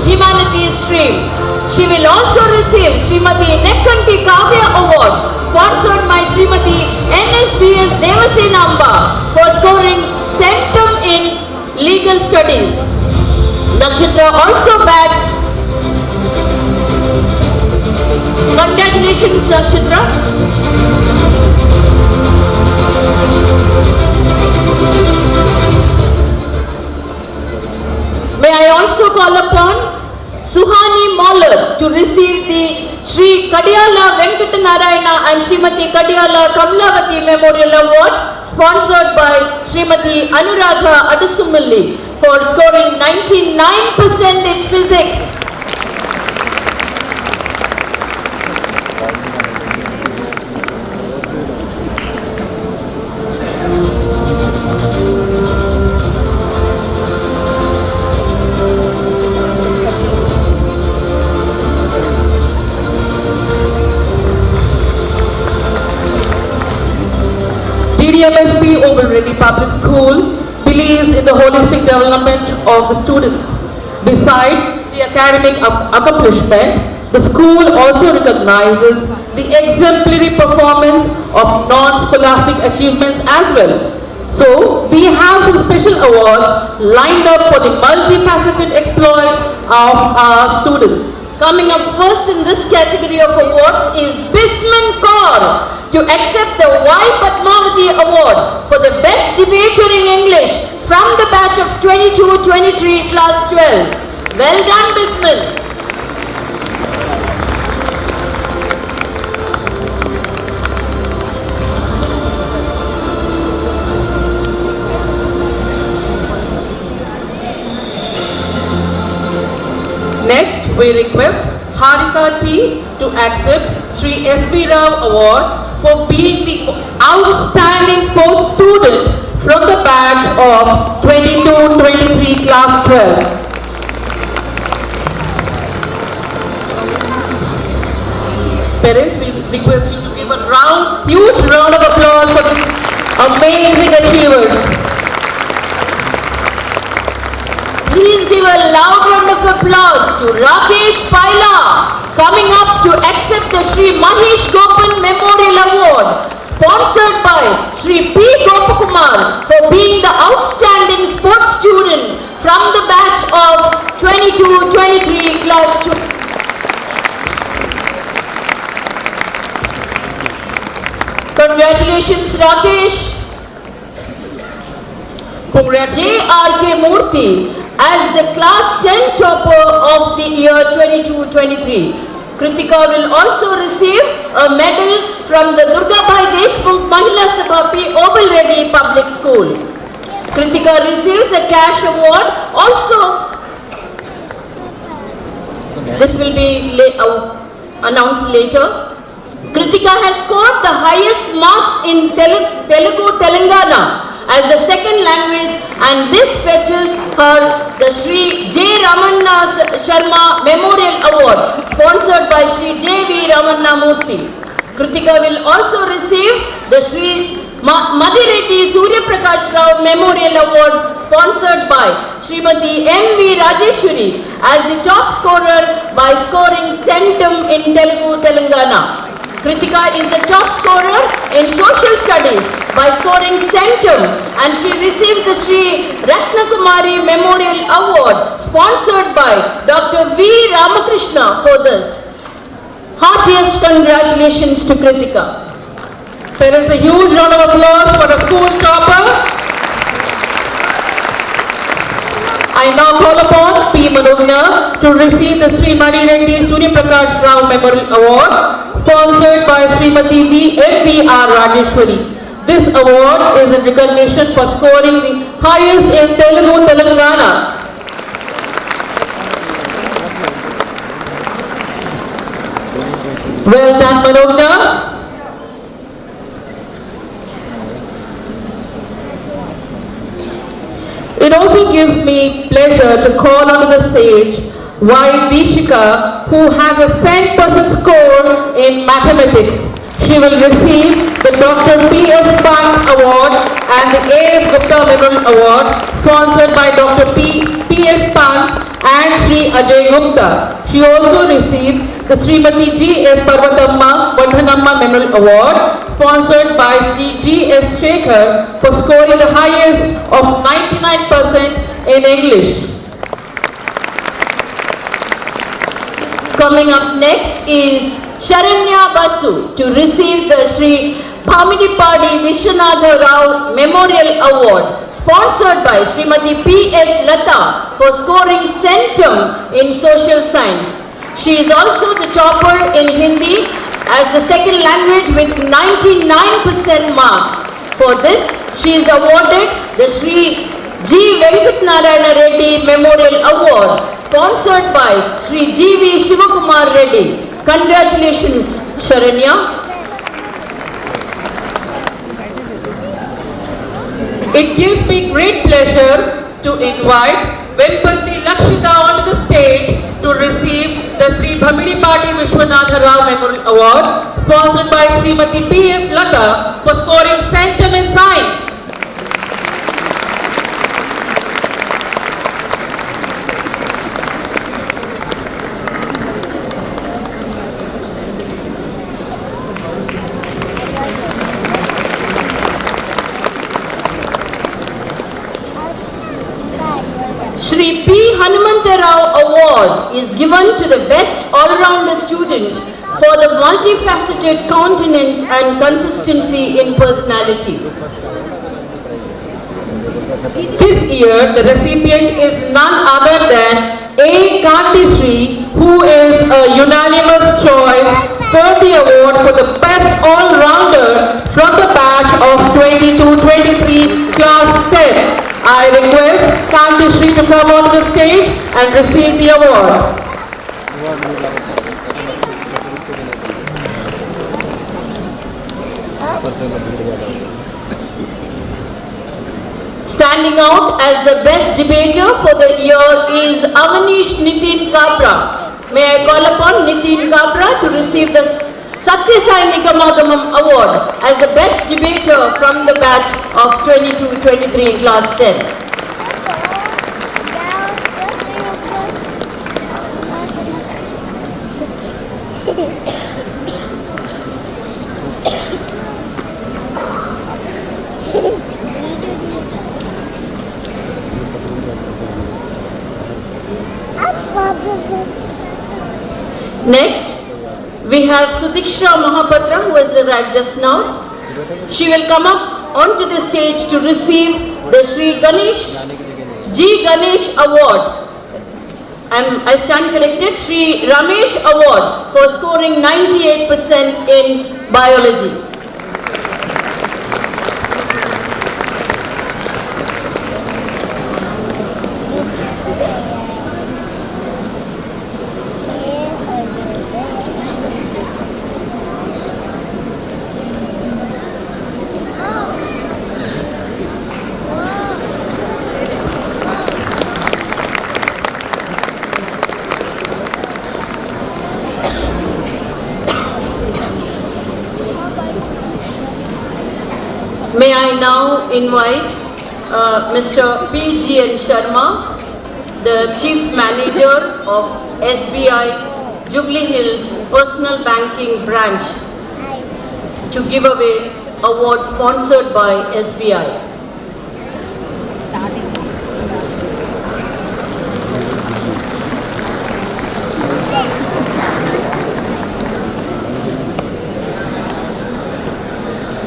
[SPEAKER 2] humanities stream. She will also receive Srimati Nekkanti Kavya Award sponsored by Srimati N.S.B.S. Devasenamba for scoring centum in legal studies. Nakshatra also bags. Congratulations, Nakshatra. May I also call upon Suhani Maular to receive the Sri Kadiyala Venkatanarayana and Srimati Kadiyala Kamlavati Memorial Award sponsored by Srimati Anuradha Adusumilli for scoring 99% in physics.
[SPEAKER 1] Ddms P.OBUL Reddy Public School believes in the holistic development of the students. Besides the academic accomplishment, the school also recognizes the exemplary performance of non-scholastic achievements as well. So, we have some special awards lined up for the multifaceted exploits of our students.
[SPEAKER 2] Coming up first in this category of awards is Bisman Kaur to accept the Y. Padmavati Award for the best debater in English from the batch of 22-23 class 12. Well done, Bisman.
[SPEAKER 1] Next, we request Harika T to accept Sri S.V. Rao Award for being the outstanding sports student from the batch of 22-23 class 12. Parents, we request you to give a huge round of applause for these amazing achievers.
[SPEAKER 2] Please give a loud round of applause to Rakesh Paila, coming up to accept the Sri Mahesh Gopan Memorial Award, sponsored by Sri P. Gopakumar for being the outstanding sports student from the batch of 22-23 class 2. Congratulations, Rakesh. J.R.K. Murthy as the class 10 topper of the year 22-23. Kritika will also receive a medal from the Durgabai Deshmukh Mahila Sabha P.OBUL Reddy Public School. Kritika receives a cash award also. This will be announced later. Kritika has scored the highest marks in Telugu Telangana as the second language, and this fetches her the Sri J. Ramanna Sharma Memorial Award sponsored by Sri J. V. Ramanna Murthy. Kritika will also receive the Sri Madhireddy Surya Prakash Rao Memorial Award sponsored by Srimati M. V. Rajeshwari as the top scorer by scoring centum in Telugu Telangana. Kritika is the top scorer in social studies by scoring centum, and she receives the Sri Ratnakumari Memorial Award sponsored by Dr. V. Ramakrishna for this. Heartiest congratulations to Kritika.
[SPEAKER 1] There is a huge round of applause for the school topper. I now call upon P. Manogna to receive the Sri Mani Reddy Surya Prakash Rao Memorial Award, sponsored by Srimati V.R. Rajeshwari. This award is in recognition for scoring the highest in Telugu, Telangana. Well done, Manogna. It also gives me pleasure to call onto the stage Y. Dishika, who has a 100% score in mathematics. She will receive the Dr. P.S. Pant Award and the A.S. Gupta Memorial Award, sponsored by Dr. P.S. Pant and Sri Ajay Gupta. She also received the Srimati G.S. Parvatamma Vandhanamma Memorial Award, sponsored by Sri G.S. Shekhar for scoring the highest of 99% in English.
[SPEAKER 2] Coming up next is Sharanya Basu to receive the Sri Bhamidipadi Vishwanatha Rao Memorial Award, sponsored by Srimati P.S. Lata for scoring centum in social science. She is also the topper in Hindi as the second language with 99% marks. For this, she is awarded the Sri G. Venkatnarayana Reddy Memorial Award, sponsored by Sri G.V. Shivakumar Reddy. Congratulations, Sharanya.
[SPEAKER 1] It gives me great pleasure to invite Venpati Lakshita onto the stage to receive the Sri Bhamidipadi Vishwanatha Rao Memorial Award, sponsored by Srimati P.S. Lata for scoring centum in science.
[SPEAKER 2] Shri P. Hanumantarao Award is given to the best all-rounder student for the multifaceted countenance and consistency in personality.
[SPEAKER 1] This year, the recipient is none other than A. Kantisri, who is a unanimous choice for the award for the best all-rounder from the batch of 22-23 class 10. I request Kantisri to come onto the stage and receive the award.
[SPEAKER 2] Standing out as the best debater for the year is Avanish Nitin Kapra. May I call upon Nitin Kapra to receive the Satyasai Nigamagamam Award as the best debater from the batch of 22-23 in class 10. Next, we have Sudikshra Mahapatra, who has arrived just now. She will come up onto the stage to receive the Sri G. Ganesh Award. I stand corrected, Sri Ramesh Award for scoring 98% in biology. May I now invite Mr. P.G.N. Sharma, the Chief Manager of SBI Jubilee Hills Personal Banking Branch, to give away award sponsored by SBI.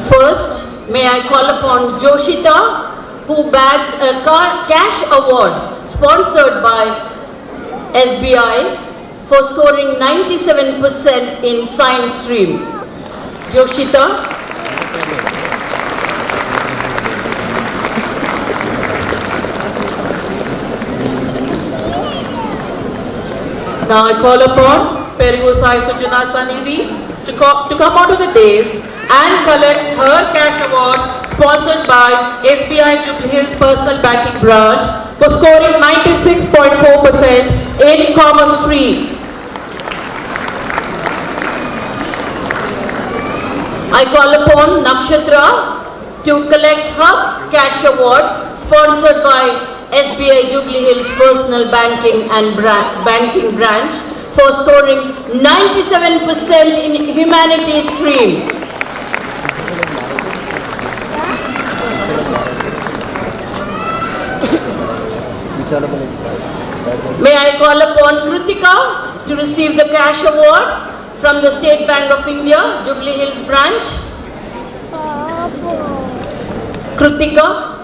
[SPEAKER 2] First, may I call upon Joshita, who bags a cash award sponsored by SBI for scoring 97% in science stream. Joshita.
[SPEAKER 1] Now I call upon Perigosai Sujana Sanidhi to come onto the dais and collect her cash award sponsored by SBI Jubilee Hills Personal Banking Branch for scoring 96.4% in commerce stream.
[SPEAKER 2] I call upon Nakshatra to collect her cash award sponsored by SBI Jubilee Hills Personal Banking and Banking Branch for scoring 97% in humanities stream. May I call upon Kritika to receive the cash award from the State Bank of India, Jubilee Hills branch. Kritika.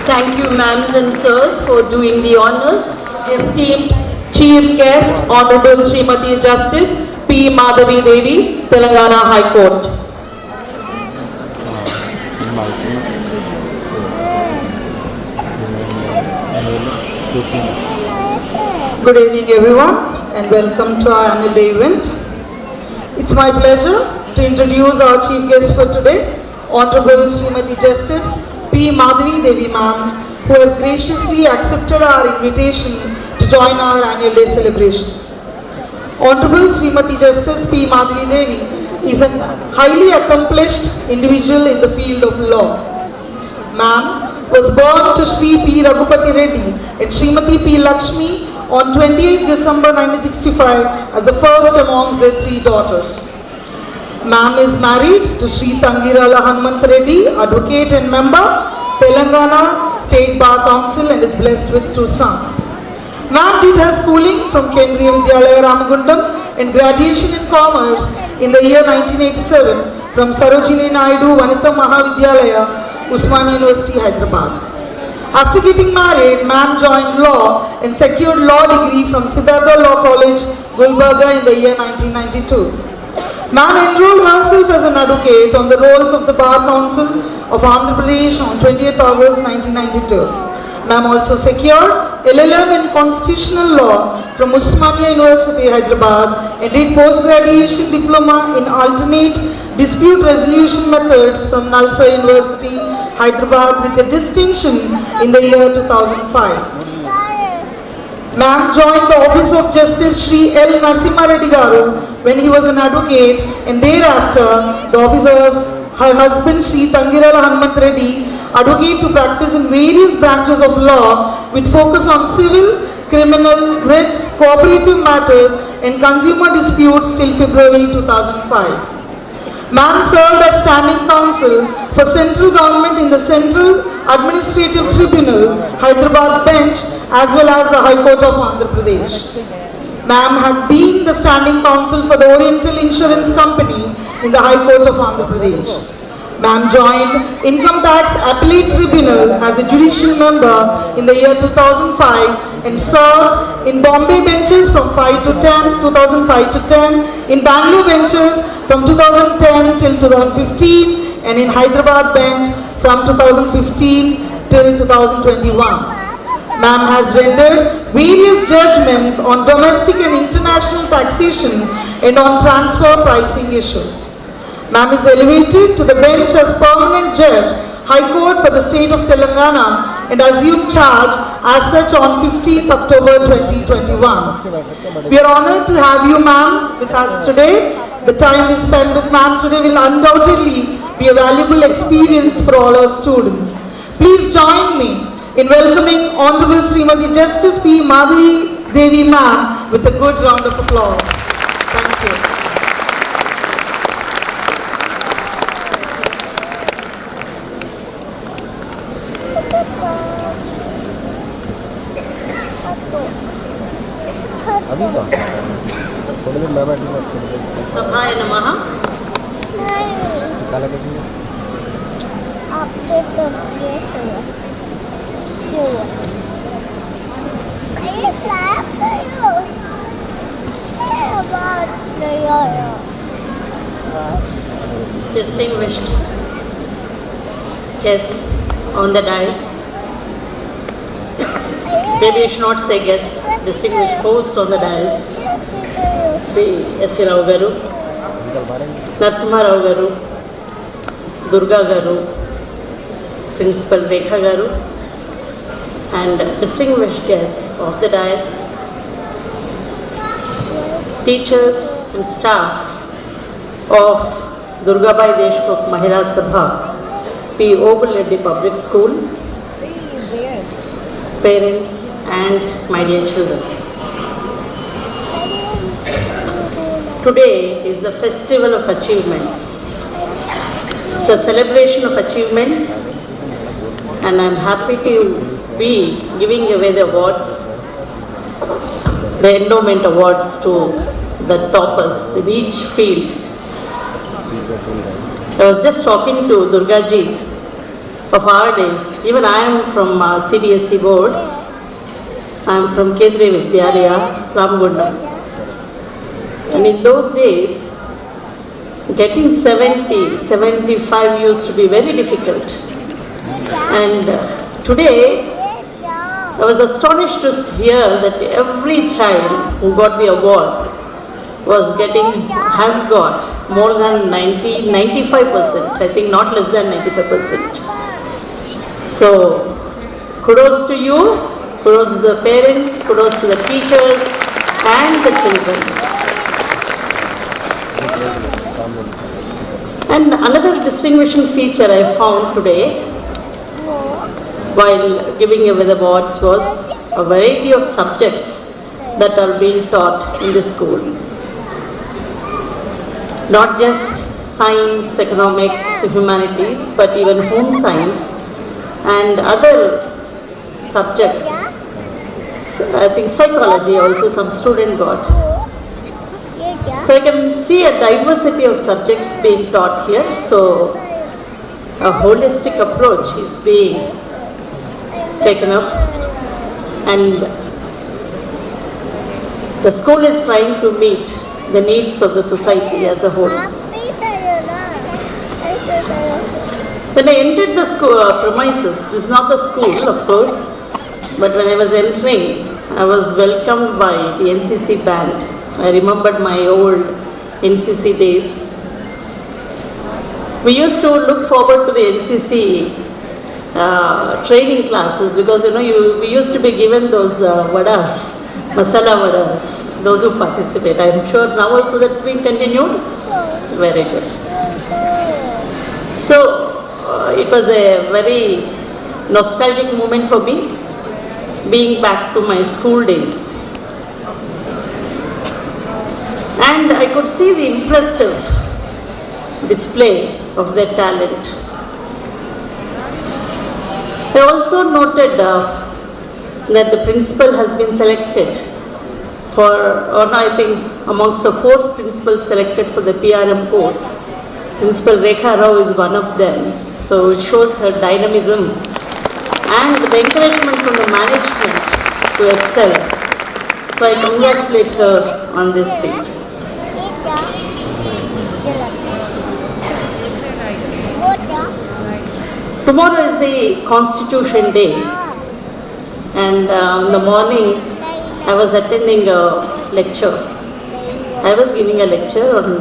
[SPEAKER 2] Thank you, ma'ams and sirs, for doing the honors.
[SPEAKER 1] Esteemed Chief Guest, Honourable Srimati Justice P. Madhavi Devi, Telangana High Court.
[SPEAKER 7] Good evening everyone and welcome to our annual day event. It's my pleasure to introduce our chief guest for today, Honourable Srimati Justice P. Madhavi Devi ma'am, who has graciously accepted our invitation to join our annual day celebrations. Honourable Srimati Justice P. Madhavi Devi is a highly accomplished individual in the field of law. Ma'am was born to Sri P. Raghupati Reddy and Srimati P. Lakshmi on 28 December 1965 as the first amongst their three daughters. Ma'am is married to Sri Tangirala Hanumanth Reddy, advocate and member, Telangana State Bar Council, and is blessed with two sons. Ma'am did her schooling from Kendriya Vidyalaya Ramagundam and graduation in commerce in the year 1987 from Sarojini Naidu Vanitha Mahavidyalaya, Usmania University, Hyderabad. After getting married, ma'am joined law and secured law degree from Siddhartha Law College, Gulbarga in the year 1992. Ma'am enrolled herself as an advocate on the rolls of the Bar Council of Andhra Pradesh on 20th August 1992. Ma'am also secured LLM in Constitutional Law from Usmania University, Hyderabad, and did post-graduation diploma in alternate dispute resolution methods from Nalsa University, Hyderabad, with a distinction in the year 2005. Ma'am joined the Office of Justice Sri L. Narasimha Reddy Garu when he was an advocate, and thereafter the office of her husband Sri Tangirala Hanumanth Reddy, advocate to practice in various branches of law with focus on civil, criminal, writs, cooperative matters and consumer disputes till February 2005. Ma'am served as standing counsel for central government in the Central Administrative Tribunal, Hyderabad bench, as well as the High Court of Andhra Pradesh. Ma'am had been the standing counsel for the Oriental Insurance Company in the High Court of Andhra Pradesh. Ma'am joined Income Tax Appellate Tribunal as a judicial member in the year 2005 and served in Bombay benches from 2005 to 10, in Bangalore benches from 2010 till 2015, and in Hyderabad bench from 2015 till 2021. Ma'am has rendered various judgments on domestic and international taxation and on transfer pricing issues. Ma'am is elevated to the bench as permanent judge, High Court for the state of Telangana, and assumed charge as such on 15th October 2020. 2021. We are honored to have you, ma'am, with us today. The time we spend with ma'am today will undoubtedly be a valuable experience for all our students. Please join me in welcoming Honourable Srimati Justice P. Madhavi Devi ma'am with a good round of applause. Thank you.
[SPEAKER 2] Sabhaya Namaha. Distinguished guests on the dais. Maybe you should not say guests, distinguished host on the dais. Sri S.V. Rao Garu, Narsimha Rao Garu, Durga Garu, Principal Rekha Garu, and distinguished guests of the dais, teachers and staff of Durgabai Deshmukh Mahila Sabha, P.OBUL Public School, parents and my dear children. Today is the Festival of Achievements. It's a celebration of achievements, and I'm happy to be giving away the awards, the Endowment Awards to the toppers in each field. I was just talking to Durga ji of our days. Even I am from CBSE board. I am from Kendriya Vidyalaya, Ramgundam. And in those days, getting 70, 75 used to be very difficult. And today, I was astonished to hear that every child who got the award has got more than 95%, I think not less than 95%. So, kudos to you, kudos to the parents, kudos to the teachers and the children. And another distinguishing feature I found today while giving away the awards was a variety of subjects that are being taught in the school. Not just science, economics, humanities, but even home science and other subjects. I think psychology also some student got. So I can see a diversity of subjects being taught here. So a holistic approach is being taken up, and the school is trying to meet the needs of the society as a whole. When I entered the school premises, this is not the school of course, but when I was entering, I was welcomed by the NCC band. I remembered my old NCC days. We used to look forward to the NCC training classes because we used to be given those vadas, masala vadas, those who participate. I am sure now also that's being continued. Very good. So it was a very nostalgic moment for me, being back to my school days. And I could see the impressive display of their talent. I also noted that the principal has been selected I think amongst the 4 principals selected for the PRM course, Principal Rekha Rao is one of them. So it shows her dynamism and the encouragement from the management to excel. So I congratulate her on this feat. Tomorrow is the Constitution Day, and in the morning I was attending a lecture. I was giving a lecture on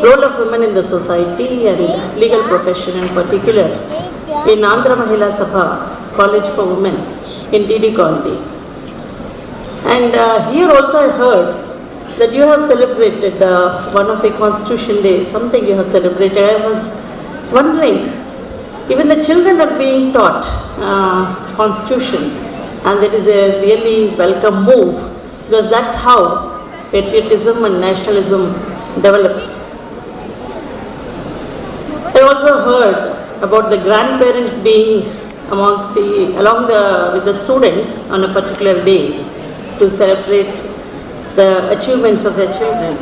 [SPEAKER 2] role of women in the society and legal profession in particular in Andhra Mahila Sabha College for Women in DD Colony. And here also I heard that you have celebrated one of the Constitution Day, something you have celebrated. I was wondering, even the children are being taught Constitution, and that is a really welcome move, because that's how patriotism and nationalism develops. I also heard about the grandparents being with the students on a particular day to celebrate the achievements of their children.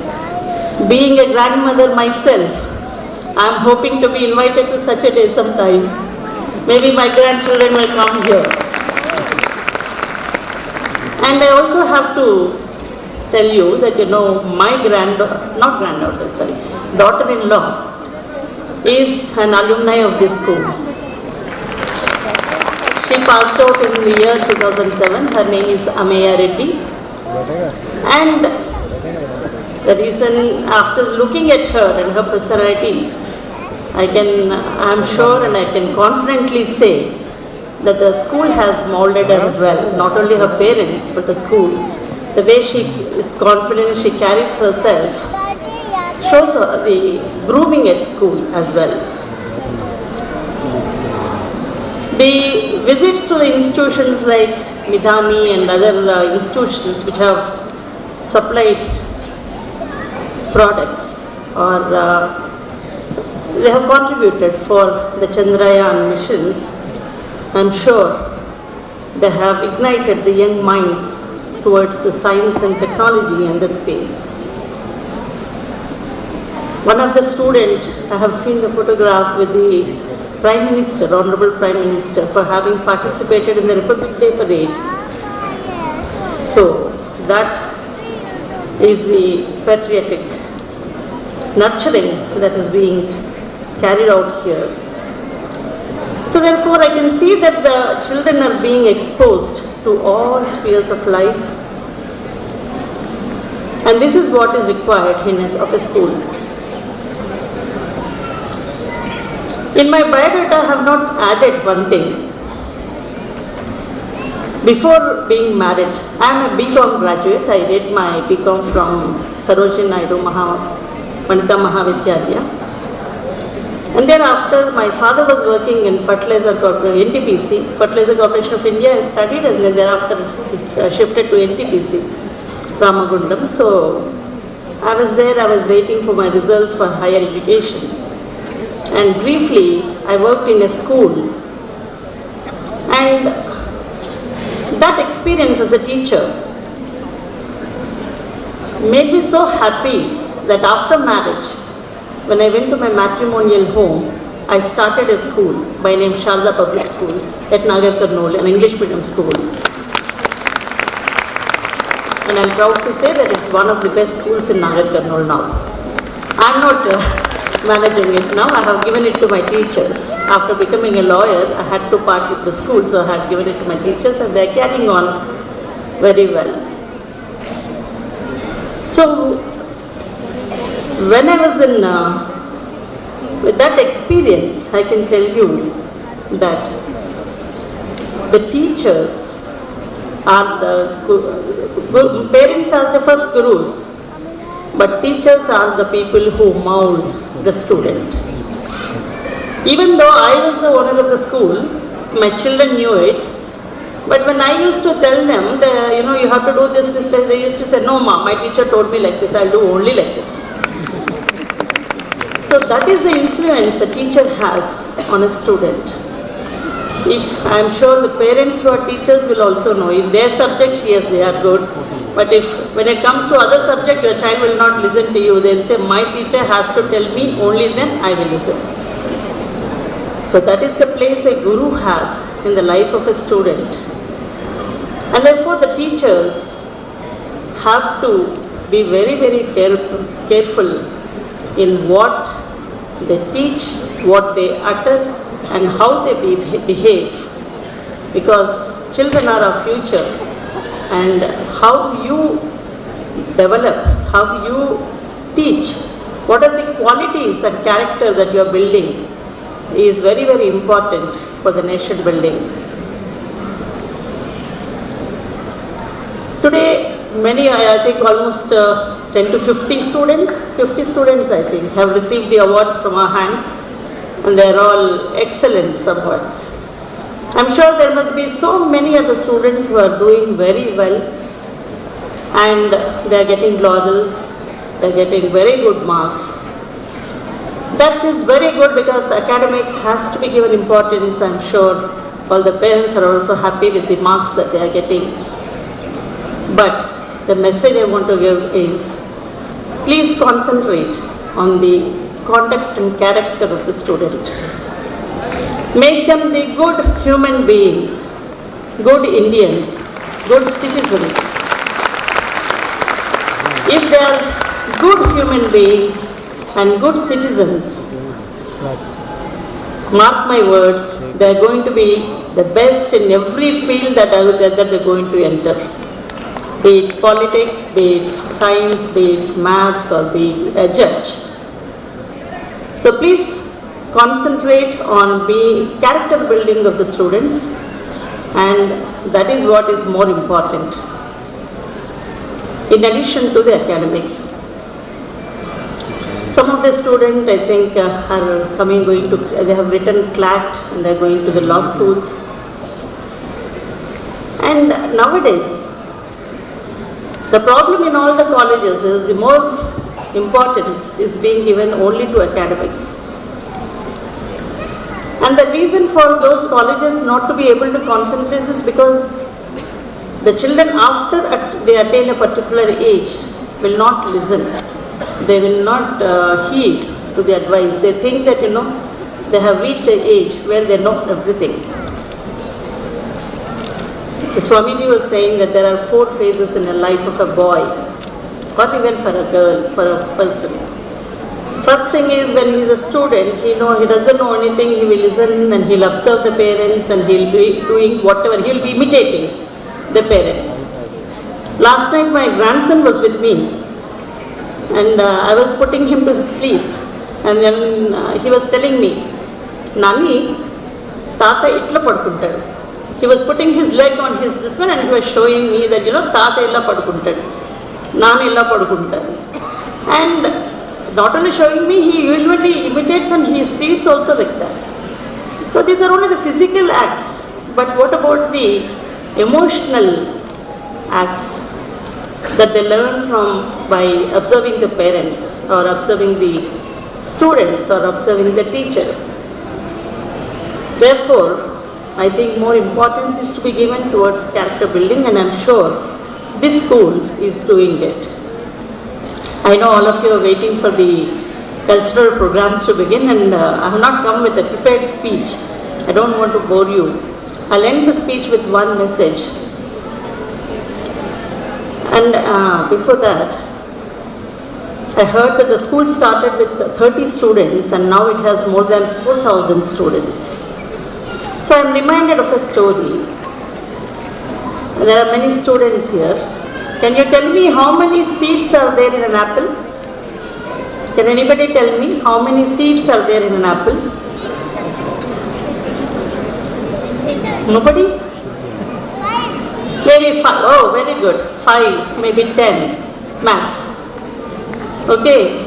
[SPEAKER 2] Being a grandmother myself, I am hoping to be invited to such a day sometime. Maybe my grandchildren will come here. And I also have to tell you that, my daughter-in-law is an alumni of this school. She passed out in the year 2007. Her name is REDDY. And the reason, after looking at her and her personality, I am sure and I can confidently say that the school has molded her well, not only her parents, but the school. The way she is confident, she carries herself, shows her the grooming at school as well. The visits to the institutions like MADHAVI and other institutions which have supplied products or they have contributed for the Chandrayaan missions, I am sure they have ignited the young minds towards the science and technology and the space. One of the students, I have seen the photograph with the Prime Minister, Honourable Prime Minister, for having participated in the Republic Day Parade. So that is the patriotic nurturing that is being carried out here. So therefore I can see that the children are being exposed to all spheres of life, and this is what is required of a school. In my biodata I have not added one thing. Before being married, I am a B.Com graduate. I did my B.Com from Sarojini Naidu Vanitha Mahavidyalaya. And thereafter, my father was working in Fertilizer Corporation, NTPC, Fertilizer Corporation of India. I studied, and then thereafter shifted to NTPC, Ramagundam. So I was there, I was waiting for my results for higher education. And briefly, I worked in a school. And that experience as a teacher made me so happy that after marriage, when I went to my matrimonial home, I started a school by name Sharda Public School at Nagar Karnool, an English medium school. And I'm proud to say that it's one of the best schools in Nagar Karnool now. I'm not managing it now, I have given it to my teachers. After becoming a lawyer, I had to part with the school, so I had given it to my teachers, and they're carrying on very well. So, when I was with that experience, I can tell you that the teachers are parents are the first gurus, but teachers are the people who mold the student. Even though I was the owner of the school, my children knew it, but when I used to tell them, you have to do this way, they used to say, no ma, my teacher told me like this, I'll do only like this. So that is the influence a teacher has on a student. I am sure the parents who are teachers will also know, if their subject, yes, they are good. But when it comes to other subject, your child will not listen to you. They'll say, my teacher has to tell me, only then I will listen. So that is the place a guru has in the life of a student. And therefore the teachers have to be very, very careful in what they teach, what they utter, and how they behave. Because children are our future, and how you develop, how you teach, what are the qualities and character that you are building is very, very important for the nation building. Today, many, I think almost 10 to 50 students I think, have received the awards from our hands, and they are all excellence awards. I'm sure there must be so many other students who are doing very well, and they are getting laurels, they are getting very good marks. That is very good because academics has to be given importance. I'm sure all the parents are also happy with the marks that they are getting. But the message I want to give is, please concentrate on the conduct and character of the student. Make them the good human beings, good Indians, good citizens. If they are good human beings and good citizens, mark my words, they are going to be the best in every field that they are going to enter. Be it politics, be it science, be it maths, or be it a judge. So please concentrate on the character building of the students, and that is what is more important. In addition to the academics, some of the students I think are they have written CLAT and they are going to the law schools. And nowadays, the problem in all the colleges is the more importance is being given only to academics. And the reason for those colleges not to be able to concentrate is because the children, after they attain a particular age, will not listen. They will not heed to the advice. They think that, they have reached an age where they know everything. The Swamiji was saying that there are 4 phases in the life of a boy, or even for a girl, for a person. First thing is when he is a student, he doesn't know anything, he will listen and he'll observe the parents and he'll be doing whatever, he'll be imitating the parents. Last night my grandson was with me and I was putting him to sleep, and then he was telling me, Nani, Tata itla padukuntadu. He was putting his leg on this one and he was showing me that, Tata illa padukuntadu, Nani illa padukuntadu. And not only showing me, he usually imitates and he sleeps also like that. So these are only the physical acts, but what about the emotional acts that they learn by observing the parents or observing the students or observing the teachers? Therefore, I think more importance is to be given towards character building, and I'm sure this school is doing it. I know all of you are waiting for the cultural programs to begin, and I have not come with a prepared speech. I don't want to bore you. I'll end the speech with one message. And before that, I heard that the school started with 30 students and now it has more than 4,000 students. So I'm reminded of a story. There are many students here. Can you tell me how many seeds are there in an apple? Can anybody tell me how many seeds are there in an apple? Nobody? Maybe 5. Oh, very good. 5, maybe 10. Max. Okay.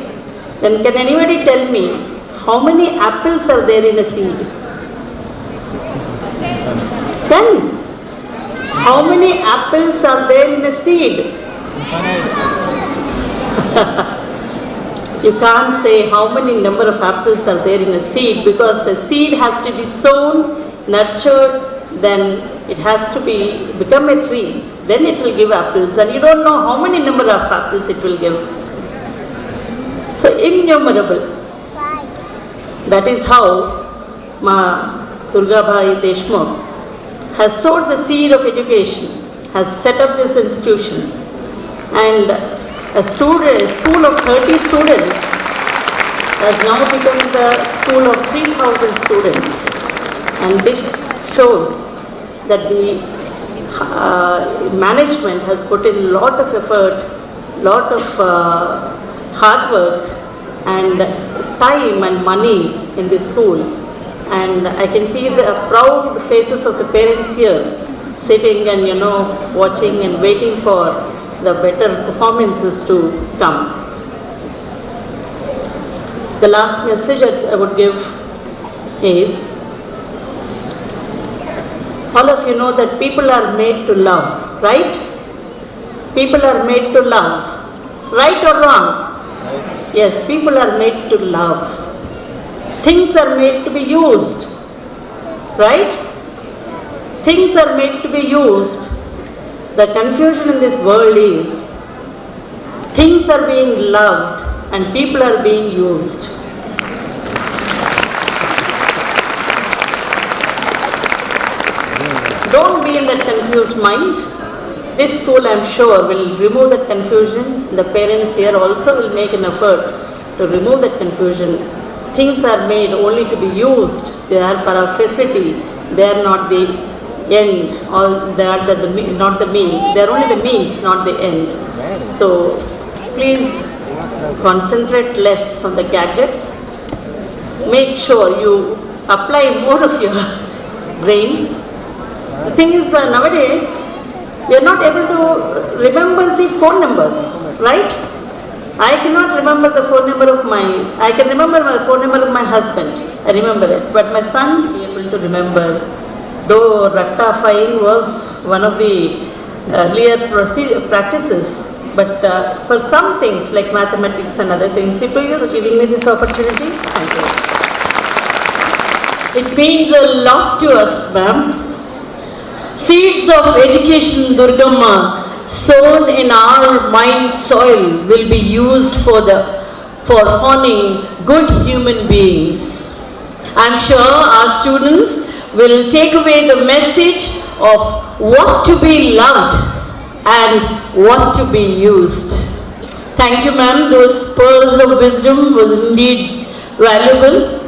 [SPEAKER 2] Then can anybody tell me how many apples are there in a seed? 10. How many apples are there in a seed? You can't say how many number of apples are there in a seed, because a seed has to be sown, nurtured, then it has to become a tree, then it will give apples, and you don't know how many number of apples it will give. So innumerable. That is how Durgabhai Deshmukh has sowed the seed of education, has set up this institution, and a school of 30 students has now become the school of 3,000 students, and this shows that the management has put in a lot of effort, lot of hard work and time and money in the school. And I can see the proud faces of the parents here sitting and, watching and waiting for the better performances to come. The last message that I would give is, all of you know that people are made to love, right? People are made to love, right or wrong? Yes, people are made to love. Things are made to be used, right? Things are made to be used. The confusion in this world is, things are being loved and people are being used. Don't be in that confused mind. This school, I'm sure, will remove that confusion. The parents here also will make an effort to remove that confusion. Things are made only to be used. They are for our facility. They are not the end, or they are not the means. They are only the means, not the end. So please concentrate less on the gadgets. Make sure you apply more of your brain. The thing is, nowadays, we are not able to remember the phone numbers, right? I cannot remember the phone number of I can remember the phone number of my husband. I remember it. But my son's able to remember. Though rectifying was one of the earlier practices, but for some things like mathematics and other things, it was giving me this opportunity. Thank you. It means a lot to us, ma'am. Seeds of education, Durgamma, sown in our mind soil will be used for honing good human beings. I'm sure our students will take away the message of what to be loved and what to be used. Thank you, ma'am. Those pearls of wisdom was indeed valuable.